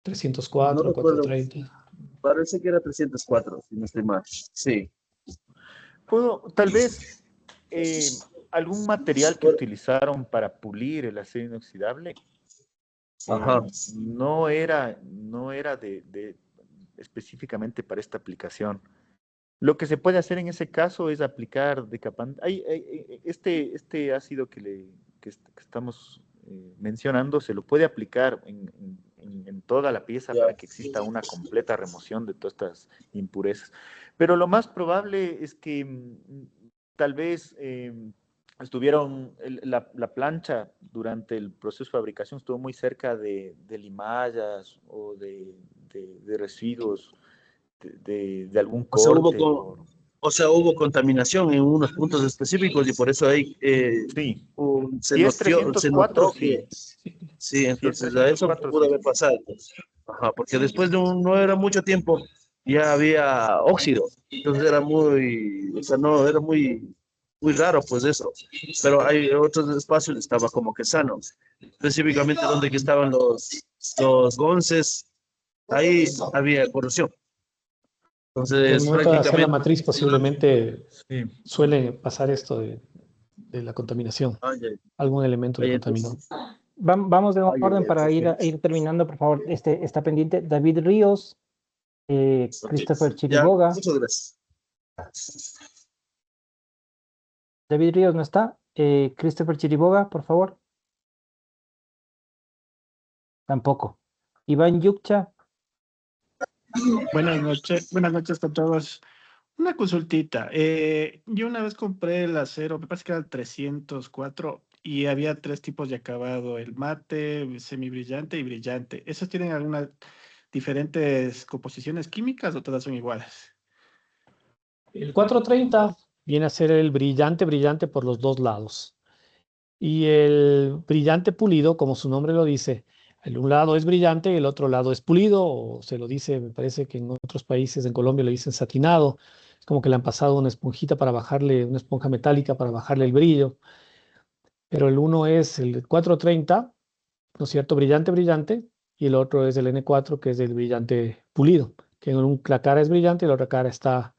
No ¿304, recuerdo, 430? parece que era 304, si no estoy mal. Sí. Tal vez algún material que utilizaron para pulir el acero inoxidable Ajá. no era específicamente para esta aplicación. Lo que se puede hacer en ese caso es aplicar decapante. Este ácido que estamos mencionando se lo puede aplicar en toda la pieza para que exista una completa remoción de todas estas impurezas. Pero lo más probable es que tal vez la plancha durante el proceso de fabricación estuvo muy cerca de limallas o de residuos de algún O sea, corte. hubo contaminación en unos puntos específicos y por eso ahí Sí, se si es se 304, notó sí. que sí, Si es entonces a eso 304, pudo sí. haber pasado. Ajá, porque después de no era mucho tiempo, ya había óxido. Entonces era o sea, no, era muy raro pues eso. Pero hay otros espacios, estaba como que sano. Específicamente donde que estaban los gonces, ahí había corrosión. En el Entonces momento de hacer la prácticamente... matriz, posiblemente Sí. suele pasar esto de la contaminación. Ay, ay, Algún elemento le ay, contaminó. entonces, Vamos de ay, ay, orden ay, para perfecto. ir terminando, por favor. Está pendiente David Ríos, Ok, Christopher ya, Chiriboga. muchas gracias. David Ríos no está. Christopher Chiriboga, por favor. Tampoco. Iván Yukcha. Buenas noches a todos. Una consultita. Yo una vez compré el acero, me parece que era el 304 y había tres tipos de acabado, el mate, semibrillante y brillante. ¿Esos tienen algunas diferentes composiciones químicas o todas son iguales? El 430 viene a ser el brillante, brillante por los dos lados. Y el brillante pulido, como su nombre lo dice, el un lado es brillante y el otro lado es pulido, o se lo dice, me parece que en otros países, en Colombia lo dicen satinado. Es como que le han pasado una esponjita para bajarle, una esponja metálica para bajarle el brillo. Pero el uno es el 430, ¿no es cierto? Brillante, brillante, y el otro es el N4, que es el brillante pulido, que la cara es brillante y la otra cara está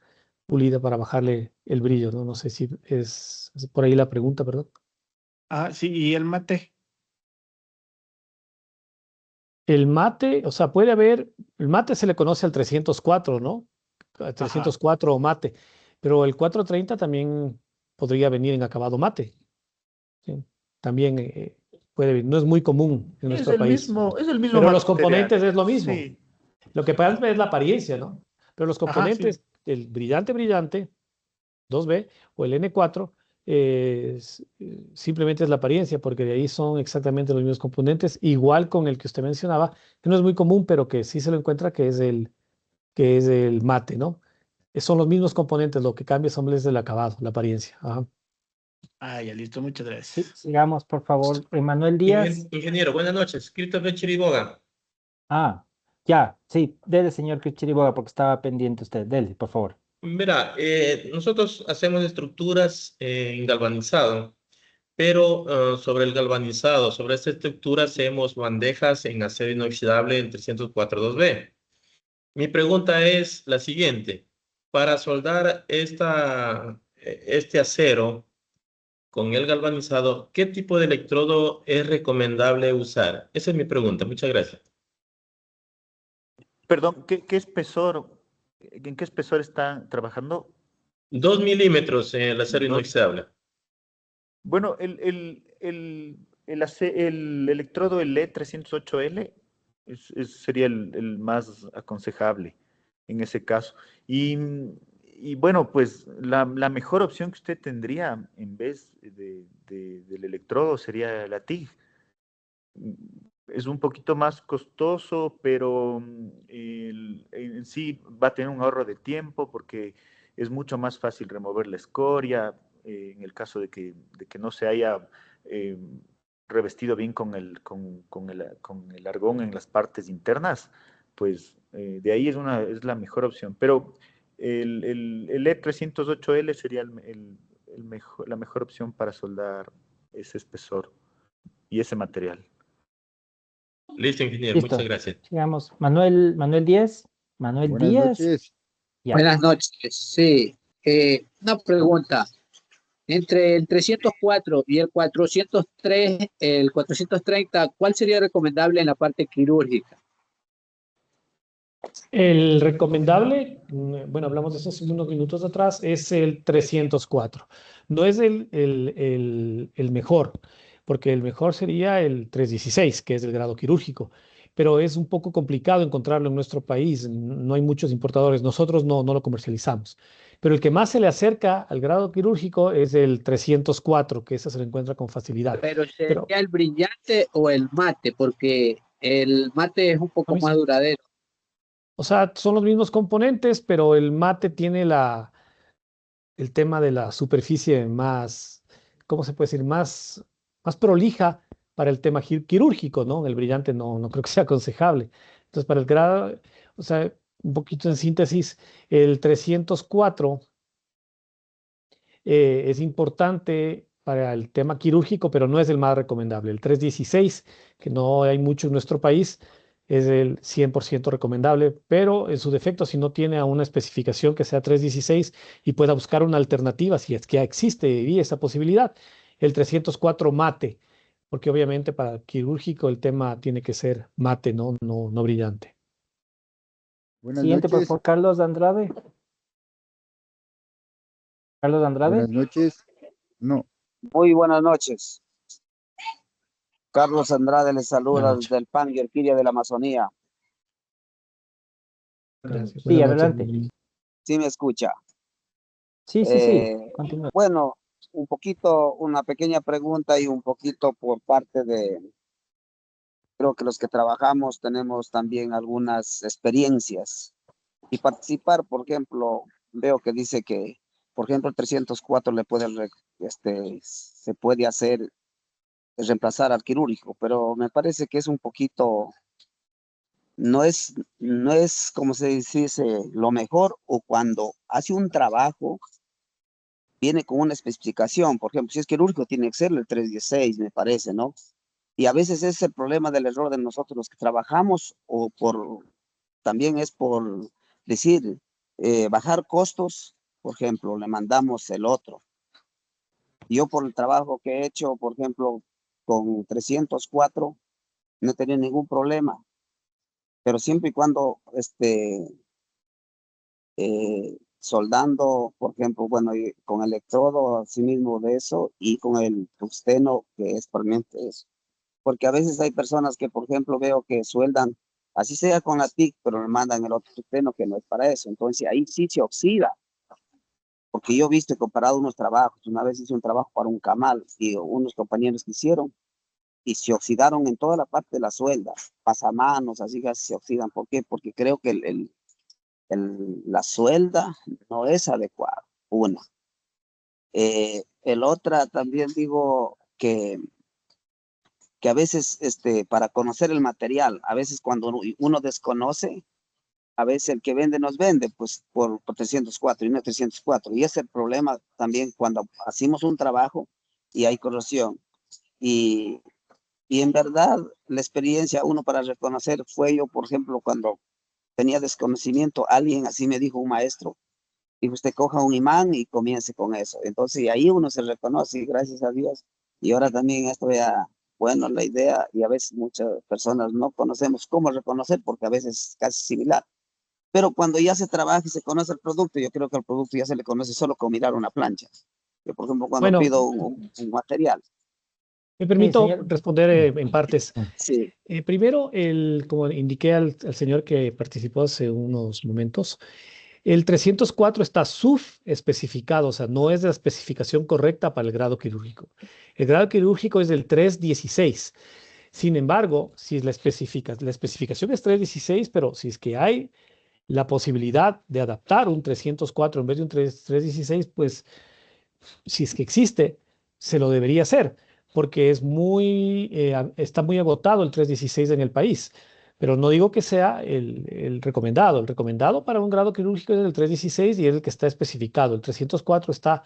pulida para bajarle el brillo, ¿no? No sé si es por ahí la pregunta, perdón. Ah, sí, y el mate. El mate, o sea, el mate se le conoce al 304, ¿no? Al Ajá. 304 o mate, pero el 430 también podría venir en acabado mate, ¿sí? También puede venir, no es muy común en Es nuestro el país, mismo, es el mismo pero los material. componentes es lo mismo. Sí. Lo que pasa es la apariencia, ¿no? Pero los Ajá, sí. componentes, el brillante, brillante, 2B o el N4, simplemente es la apariencia, porque de ahí son exactamente los mismos componentes, igual con el que usted mencionaba, que no es muy común, pero que sí se lo encuentra, que es el mate, ¿no? Son los mismos componentes, lo que cambia son es el acabado, la apariencia. Ajá. Ah, ya listo, muchas Sí, gracias. sigamos, por favor. Emanuel Díaz. Ingeniero, buenas noches. Christopher Chiriboga. Ah, ya, sí, dele, señor Chiriboga, porque estaba pendiente usted. Dele, por favor. Verá, nosotros hacemos estructuras en galvanizado, pero sobre el galvanizado, sobre esta estructura hacemos bandejas en acero inoxidable en 304.2B. Mi pregunta es la siguiente. Para soldar este acero con el galvanizado, ¿qué tipo de electrodo es recomendable usar? Esa es mi pregunta. Muchas gracias. Perdón, ¿qué espesor, en qué espesor está trabajando? 2 milímetros en el acero Dos. inoxidable. Bueno, el electrodo, el E308L, sería el más aconsejable en ese caso. Y bueno, pues la mejor opción que usted tendría en vez del electrodo sería la TIG. Es un poquito más costoso, pero en sí va a tener un ahorro de tiempo porque es mucho más fácil remover la escoria en el caso de que no se haya eh, revestido bien con el argón en las partes internas, pues de ahí es la mejor opción. Pero el E308L sería la mejor opción para soldar ese espesor y ese material. Listo, ingeniero. Listo. Muchas gracias. Sigamos. Manuel Díaz. Manuel Buenas Díaz. noches. Ya. Buenas noches. Sí, una pregunta. Entre el 304 y el 403, el 430, ¿cuál sería recomendable en la parte quirúrgica? El recomendable, bueno, hablamos de eso hace unos minutos atrás, es el 304. No es el mejor, porque el mejor sería el 316, que es el grado quirúrgico, pero es un poco complicado encontrarlo en nuestro país. No hay muchos importadores, nosotros no lo comercializamos. Pero el que más se le acerca al grado quirúrgico es el 304, que ese se lo encuentra con facilidad. Pero sería el brillante o el mate, porque el mate es un poco más duradero. O sea, son los mismos componentes, pero el mate tiene el tema de la superficie más, ¿cómo se puede decir? Más prolija para el tema quirúrgico, ¿no? El brillante no creo que sea aconsejable. Entonces, para el grado, o sea, un poquito en síntesis, el 304 es importante para el tema quirúrgico, pero no es el más recomendable. El 316, que no hay mucho en nuestro país, es el 100% recomendable, pero en su defecto, si no tiene a una especificación que sea 316 y pueda buscar una alternativa, si es que existe y esa posibilidad, el 304 mate, porque obviamente para quirúrgico el tema tiene que ser mate, no brillante. Buenas Siguiente, por noches. favor, Carlos Andrade. Carlos Andrade. Buenas noches. No. Muy buenas noches. Carlos Andrade les saluda Buenas noches. desde el PAN y Orquídea de la Amazonía. Gracias. Sí, adelante. ¿Sí me escucha? Sí. Continúa. Bueno, un poquito, una pequeña pregunta y un poquito por parte creo que los que trabajamos tenemos también algunas experiencias. Y participar, por ejemplo, veo que dice que, por ejemplo, el 304 se puede hacer, reemplazar al quirúrgico, pero me parece que es un poquito, no es como se dice, lo mejor, o cuando hace un trabajo, viene con una especificación. Por ejemplo, si es quirúrgico, tiene que ser el 316, me parece, ¿no? Y a veces es el problema del error de nosotros los que trabajamos, o también es por decir, bajar costos. Por ejemplo, le mandamos el otro. Yo por el trabajo que he hecho, por ejemplo, con 304, no tenía ningún problema. Pero siempre y cuando soldando, por ejemplo, bueno, y con electrodo, así mismo de eso, y con el tungsteno, que es permanente eso. Porque a veces hay personas que, por ejemplo, veo que sueldan, así sea con la TIC, pero le mandan el otro tungsteno que no es para eso. Entonces ahí sí se oxida. Porque yo he visto y comparado unos trabajos. Una vez hice un trabajo para un camal y unos compañeros que hicieron, y se oxidaron en toda la parte de la suelda, pasamanos, así que se oxidan. ¿Por qué? Porque creo que la suelda no es adecuada, una. El otra también digo que a veces para conocer el material, a veces cuando uno desconoce, a veces el que vende nos vende pues por 304 y no 304. Y ese es el problema también cuando hacemos un trabajo y hay corrosión. Y en verdad la experiencia uno para reconocer fue yo, por ejemplo, cuando tenía desconocimiento, alguien así me dijo, un maestro, y usted coja un imán y comience con eso. Entonces, y ahí uno se reconoce, y gracias a Dios. Y ahora también esto ya, bueno, la idea, y a veces muchas personas no conocemos cómo reconocer, porque a veces es casi similar. Pero cuando ya se trabaja y se conoce el producto, yo creo que el producto ya se le conoce solo con mirar una plancha. Yo, por ejemplo, cuando Bueno, pido un material. me permito señor. responder en partes. Sí. Primero, como indiqué al señor que participó hace unos momentos, el 304 está subespecificado, o sea, no es la especificación correcta para el grado quirúrgico. El grado quirúrgico es del 316. Sin embargo, si la especificación es 316, pero si es que hay la posibilidad de adaptar un 304 en vez de un 316, pues si es que existe, se lo debería hacer, porque está muy agotado el 316 en el país. Pero no digo que sea el recomendado. El recomendado para un grado quirúrgico es el 316 y es el que está especificado. El 304 está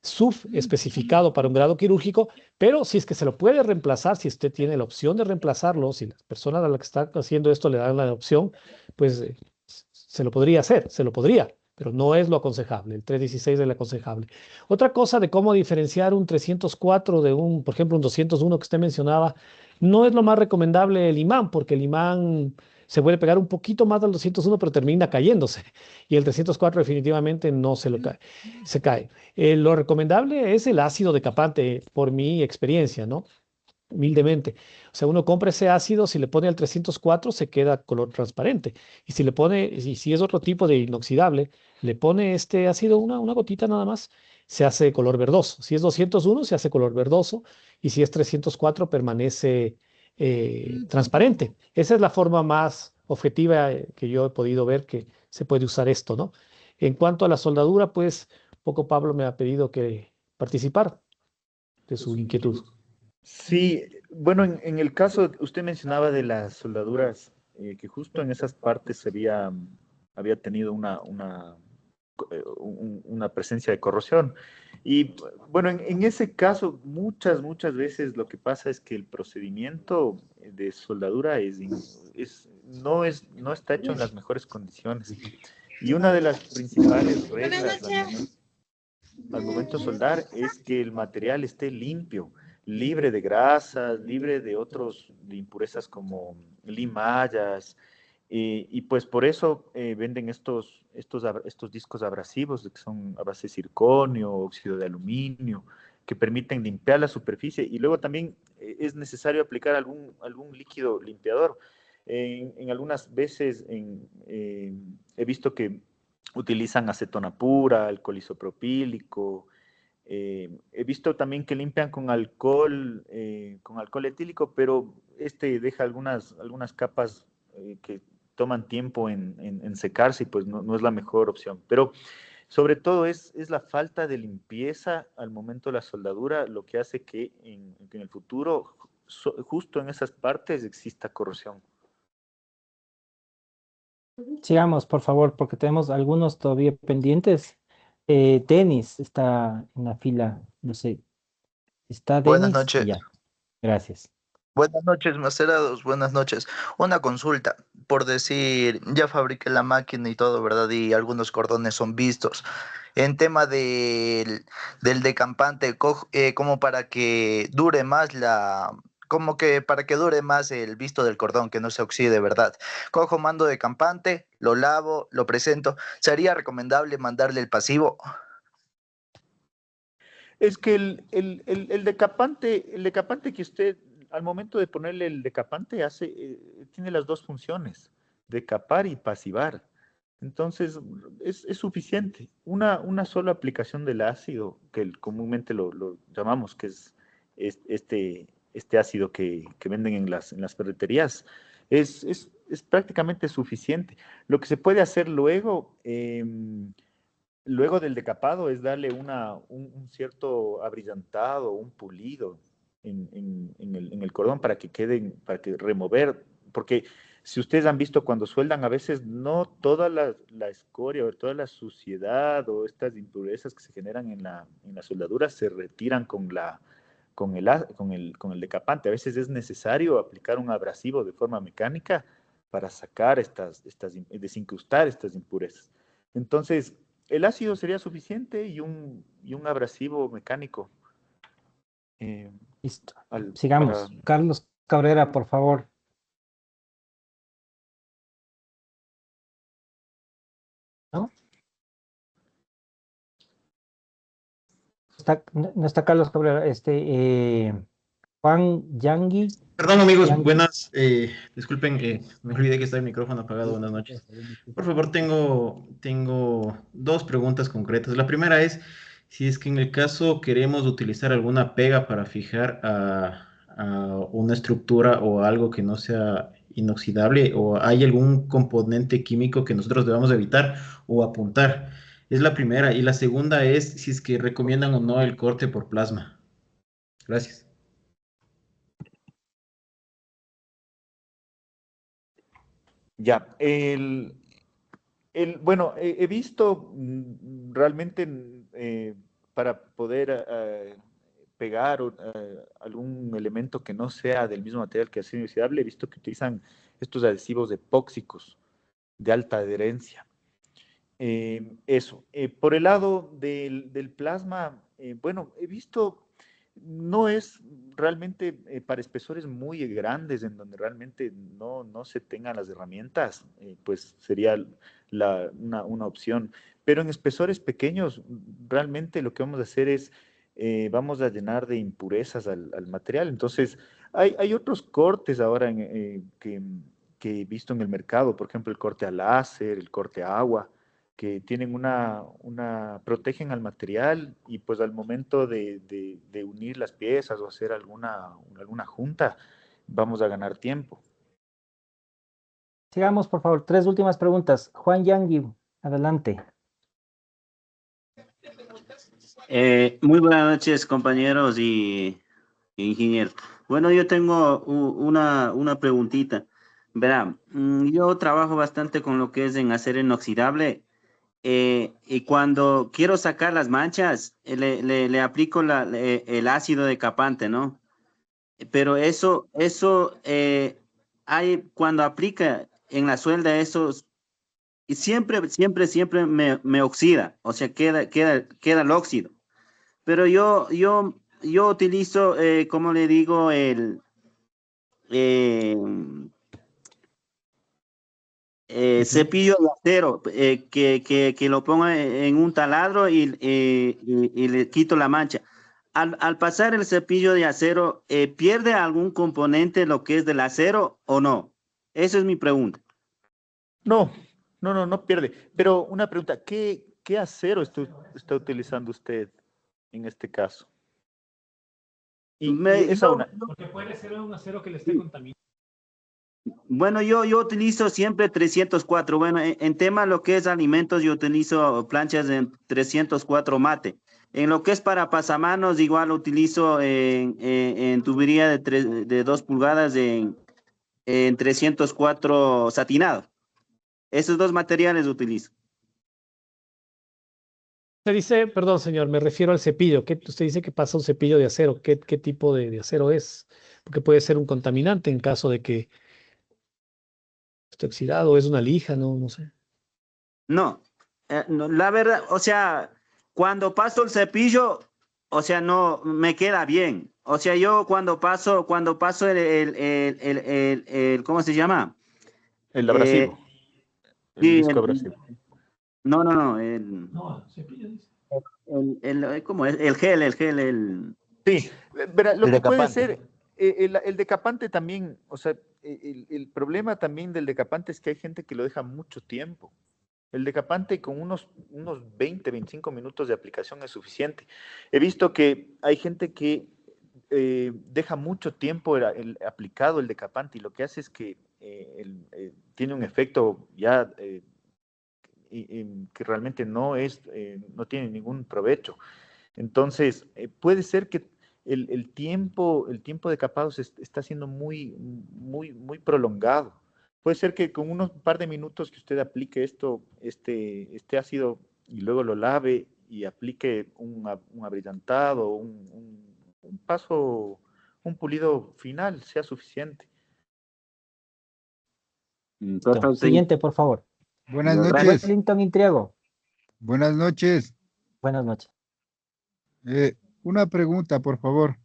subespecificado para un grado quirúrgico, pero si es que se lo puede reemplazar, si usted tiene la opción de reemplazarlo, si las personas a las que están haciendo esto le dan la opción, pues se lo podría hacer, se lo podría, pero no es lo aconsejable. El 316 es el aconsejable. Otra cosa de cómo diferenciar un 304 de por ejemplo, un 201 que usted mencionaba, no es lo más recomendable el imán, porque el imán se puede pegar un poquito más al 201, pero termina cayéndose. Y el 304 definitivamente no se cae. Lo recomendable es el ácido decapante, por mi experiencia, ¿no? Humildemente. O sea, uno compra ese ácido, si le pone al 304 se queda color transparente. Y si le pone, y si es otro tipo de inoxidable, le pone este ácido una gotita nada más, se hace color verdoso. Si es 201 se hace color verdoso. Y si es 304 permanece transparente. Esa es la forma más objetiva que yo he podido ver que se puede usar esto, ¿no? En cuanto a la soldadura, pues poco Pablo me ha pedido que participar de su inquietud. Sí, bueno, en el caso, usted mencionaba de las soldaduras, que justo en esas partes había tenido una presencia de corrosión. Y bueno, en ese caso, muchas veces lo que pasa es que el procedimiento de soldadura no está hecho en las mejores condiciones. Y una de las principales reglas al momento de soldar es que el material esté limpio, libre de grasas, libre de impurezas como limallas, y pues por eso venden estos discos abrasivos que son a base de circonio, óxido de aluminio, que permiten limpiar la superficie, y luego también es necesario aplicar algún líquido limpiador. En algunas veces he visto que utilizan acetona pura, alcohol isopropílico. He visto también que limpian con alcohol etílico, pero este deja algunas capas que toman tiempo en secarse y pues no es la mejor opción. Pero sobre todo es la falta de limpieza al momento de la soldadura lo que hace que en el futuro, justo en esas partes, exista corrosión. Sigamos, por favor, porque tenemos algunos todavía pendientes. Denis está en la fila, no sé. ¿Está Buenas Denis? noches. Ya, gracias. Buenas noches, macerados. Buenas noches. Una consulta. Por decir, ya fabriqué la máquina y todo, ¿verdad? Y algunos cordones son vistos. En tema del decampante, como para que dure más como que para que dure más el visto del cordón, que no se oxide, ¿verdad? Cojo mando de campante, lo lavo, lo presento. ¿Sería recomendable mandarle el pasivo? Es que el decapante que usted, al momento de ponerle el decapante, tiene las dos funciones, decapar y pasivar. Entonces, es suficiente. Una sola aplicación del ácido, que comúnmente lo llamamos, que es este ácido que venden en las ferreterías, es es prácticamente suficiente. Lo que se puede hacer luego, luego del decapado es darle un cierto abrillantado, un pulido en el cordón para que queden, para que remover, porque si ustedes han visto cuando sueldan, a veces no toda la escoria o toda la suciedad o estas impurezas que se generan en la soldadura se retiran con el decapante. A veces es necesario aplicar un abrasivo de forma mecánica para sacar desincrustar estas impurezas. Entonces, el ácido sería suficiente y un abrasivo mecánico. Listo. Sigamos. Carlos Cabrera, por favor. ¿No? No está Carlos Cabrera. Juan Yangui. Perdón, amigos, buenas. Disculpen, me olvidé que está el micrófono apagado. Buenas noches. Por favor, tengo dos preguntas concretas. La primera es si es que en el caso queremos utilizar alguna pega para fijar a una estructura o algo que no sea inoxidable, o hay algún componente químico que nosotros debamos evitar o apuntar. Es la primera. Y la segunda es si es que recomiendan o no el corte por plasma. Gracias. Ya, bueno, he visto realmente para poder pegar algún elemento que no sea del mismo material que el acero inoxidable, he visto que utilizan estos adhesivos epóxicos de alta adherencia. Eso. Por el lado del plasma, bueno, he visto, no es realmente para espesores muy grandes en donde realmente no se tengan las herramientas, pues sería una opción. Pero en espesores pequeños, realmente lo que vamos a hacer es, vamos a llenar de impurezas al material. Entonces, hay otros cortes ahora que he visto en el mercado, por ejemplo, el corte a láser, el corte a agua, que tienen protegen al material y pues al momento de unir las piezas o hacer alguna junta, vamos a ganar tiempo. Sigamos, por favor. 3 últimas preguntas. Juan Yangui, adelante. Muy buenas noches, compañeros y ingenieros. Bueno, yo tengo una preguntita. Verá, yo trabajo bastante con lo que es en acero inoxidable. Y cuando quiero sacar las manchas, le aplico el ácido decapante, ¿no? Pero eso cuando aplica en la suelda, y siempre me oxida, o sea, queda el óxido. Pero yo utilizo, como le digo, cepillo de acero, que lo pongo en un taladro y le quito la mancha. Al pasar el cepillo de acero, ¿pierde algún componente lo que es del acero o no? Esa es mi pregunta. No pierde. Pero una pregunta, ¿qué acero está utilizando usted en este caso? Porque puede ser un acero que le esté contaminando. Bueno, yo utilizo siempre 304. Bueno, en tema lo que es alimentos, yo utilizo planchas en 304 mate. En lo que es para pasamanos, igual utilizo en tubería de 2 pulgadas en 304 satinado. Esos dos materiales utilizo. Usted dice, perdón, señor, me refiero al cepillo. Usted dice que pasa un cepillo de acero. ¿Qué tipo de acero es? Porque puede ser un contaminante en caso de que esté oxidado, es una lija, no sé. No, la verdad, o sea, cuando paso el cepillo, o sea, no me queda bien. O sea, yo cuando paso el ¿cómo se llama? El abrasivo. Sí, disco abrasivo. No, cepillo dice. ¿cómo es? El gel. Sí, verá, lo El que puede decapante. ser, el decapante también, o sea, el problema también del decapante es que hay gente que lo deja mucho tiempo. El decapante con unos 20, 25 minutos de aplicación es suficiente. He visto que hay gente que deja mucho tiempo aplicado el decapante y lo que hace es que tiene un efecto ya que realmente no tiene ningún provecho. Entonces, puede ser que el tiempo de capado está siendo muy prolongado. Puede ser que con unos par de minutos que usted aplique este ácido y luego lo lave y aplique un abrillantado, un paso, un pulido final sea suficiente. Siguiente, por favor. Buenas noches. Wellington Intriago. Buenas noches. Buenas noches. Una pregunta, por favor.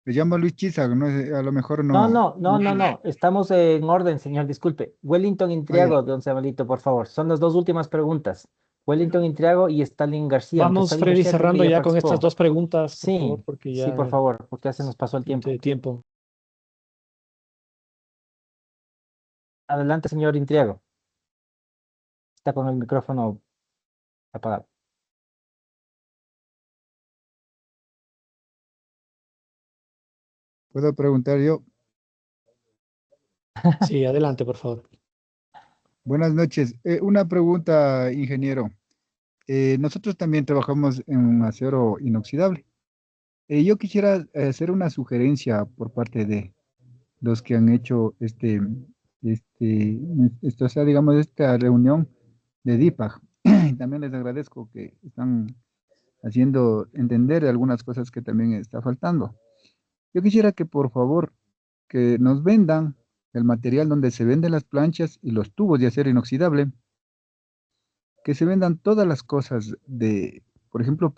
Me llamo Luis Chiza, no sé, a lo mejor no. No. Estamos en orden, señor, disculpe. Wellington Intriago, don Samuelito, por favor. Son las dos últimas preguntas. Wellington Intriago y Stalin García. Vamos, Stalin Freddy, García creo que cerrando ya con participó. estas dos preguntas, por Sí, favor, porque ya sí, por favor, porque ya se nos pasó el tiempo. Adelante, señor Intriago. Está con el micrófono apagado. ¿Puedo preguntar yo? Sí, adelante, por favor. Buenas noches. Una pregunta, ingeniero. Nosotros también trabajamos en un acero inoxidable. Yo quisiera hacer una sugerencia por parte de los que han hecho o sea, digamos, esta reunión de DIPAG. También les agradezco que están haciendo entender algunas cosas que también está faltando. Yo quisiera que por favor que nos vendan el material donde se venden las planchas y los tubos de acero inoxidable, que se vendan todas las cosas por ejemplo,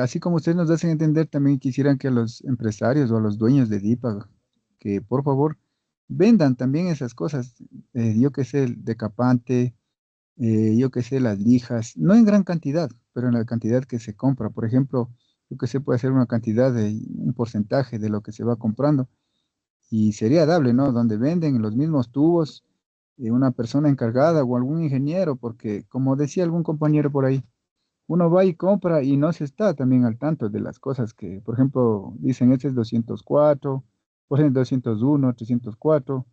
así como ustedes nos hacen entender, también quisieran que a los empresarios o a los dueños de DIPAG, que por favor vendan también esas cosas, yo que sé, el decapante, yo que sé, las lijas, no en gran cantidad, pero en la cantidad que se compra. Por ejemplo, yo que sé, puede ser una cantidad un porcentaje de lo que se va comprando. Y sería dable, ¿no? Donde venden los mismos tubos, una persona encargada o algún ingeniero, porque como decía algún compañero por ahí, uno va y compra y no se está también al tanto de las cosas que, por ejemplo, dicen este es 204, por ejemplo 201, 304,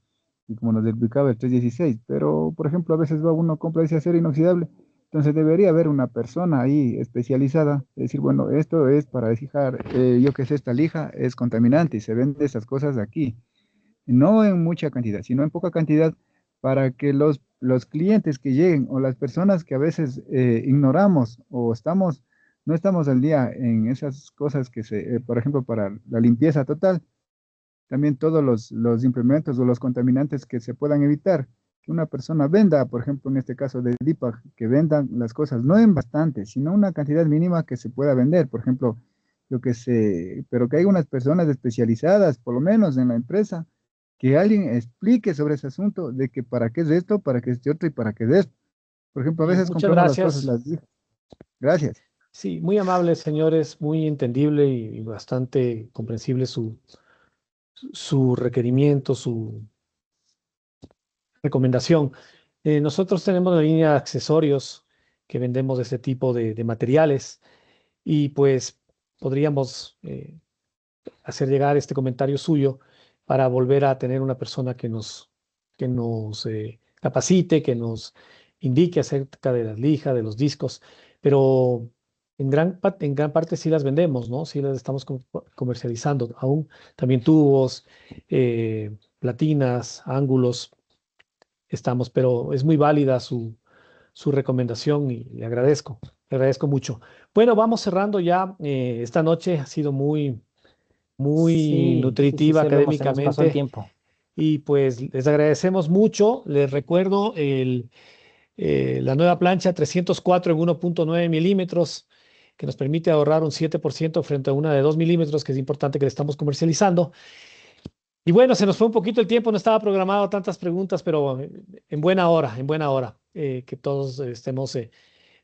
y como nos explicaba el 316, pero por ejemplo a veces va uno compra ese acero inoxidable, entonces debería haber una persona ahí especializada, decir, bueno, esto es para fijar, yo que sé, esta lija es contaminante y se vende esas cosas aquí, no en mucha cantidad, sino en poca cantidad, para que los clientes que lleguen o las personas que a veces ignoramos o no estamos al día en esas cosas que por ejemplo, para la limpieza total, también todos los implementos o los contaminantes que se puedan evitar, que una persona venda, por ejemplo, en este caso de DIPAG, que vendan las cosas, no en bastante, sino una cantidad mínima que se pueda vender, por ejemplo, yo que sé, pero que hay unas personas especializadas, por lo menos en la empresa, que alguien explique sobre ese asunto de que para qué es esto, para qué es este otro y para qué es esto. Por ejemplo, a veces Muchas compramos gracias. las cosas, Gracias. Sí, muy amables, señores, muy entendible y bastante comprensible su requerimiento, su recomendación. Nosotros tenemos la línea de accesorios que vendemos de este tipo de materiales y pues podríamos hacer llegar este comentario suyo para volver a tener una persona que nos capacite, que nos indique acerca de las lijas, de los discos, pero en gran parte sí las vendemos, ¿no? Sí las estamos comercializando aún. También tubos, platinas, ángulos, estamos, pero es muy válida su recomendación y le agradezco mucho. Bueno, vamos cerrando ya. Esta noche ha sido muy nutritiva se nos pasó el académicamente tiempo. y pues les agradecemos mucho. Les recuerdo la nueva plancha 304 en 1.9 milímetros que nos permite ahorrar un 7% frente a una de 2 milímetros, que es importante que le estamos comercializando. Y bueno, se nos fue un poquito el tiempo, no estaba programado tantas preguntas, pero en buena hora, que todos estemos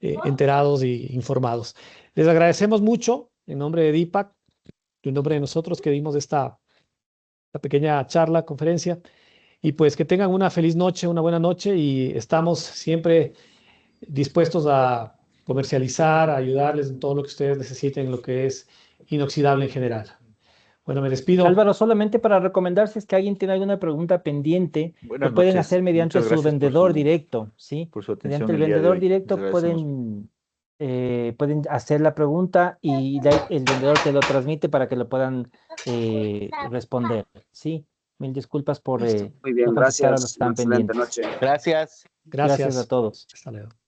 enterados e informados. Les agradecemos mucho en nombre de DIPAG, en nombre de nosotros que dimos esta pequeña charla, conferencia, y pues que tengan una feliz noche, una buena noche, y estamos siempre dispuestos a comercializar, a ayudarles en todo lo que ustedes necesiten, lo que es inoxidable en general. Bueno, me despido. Álvaro, solamente para recomendar, si es que alguien tiene alguna pregunta pendiente, Buenas lo pueden noches. hacer mediante Muchas su gracias vendedor directo, ¿sí? por su atención Mediante el el día de vendedor hoy. directo Les agradecemos. pueden hacer la pregunta y el vendedor te lo transmite para que lo puedan responder, ¿sí? Mil disculpas por Muy bien, no contestar a los gracias. que están Una excelente pendientes. noche. Gracias. Gracias a todos. Hasta luego.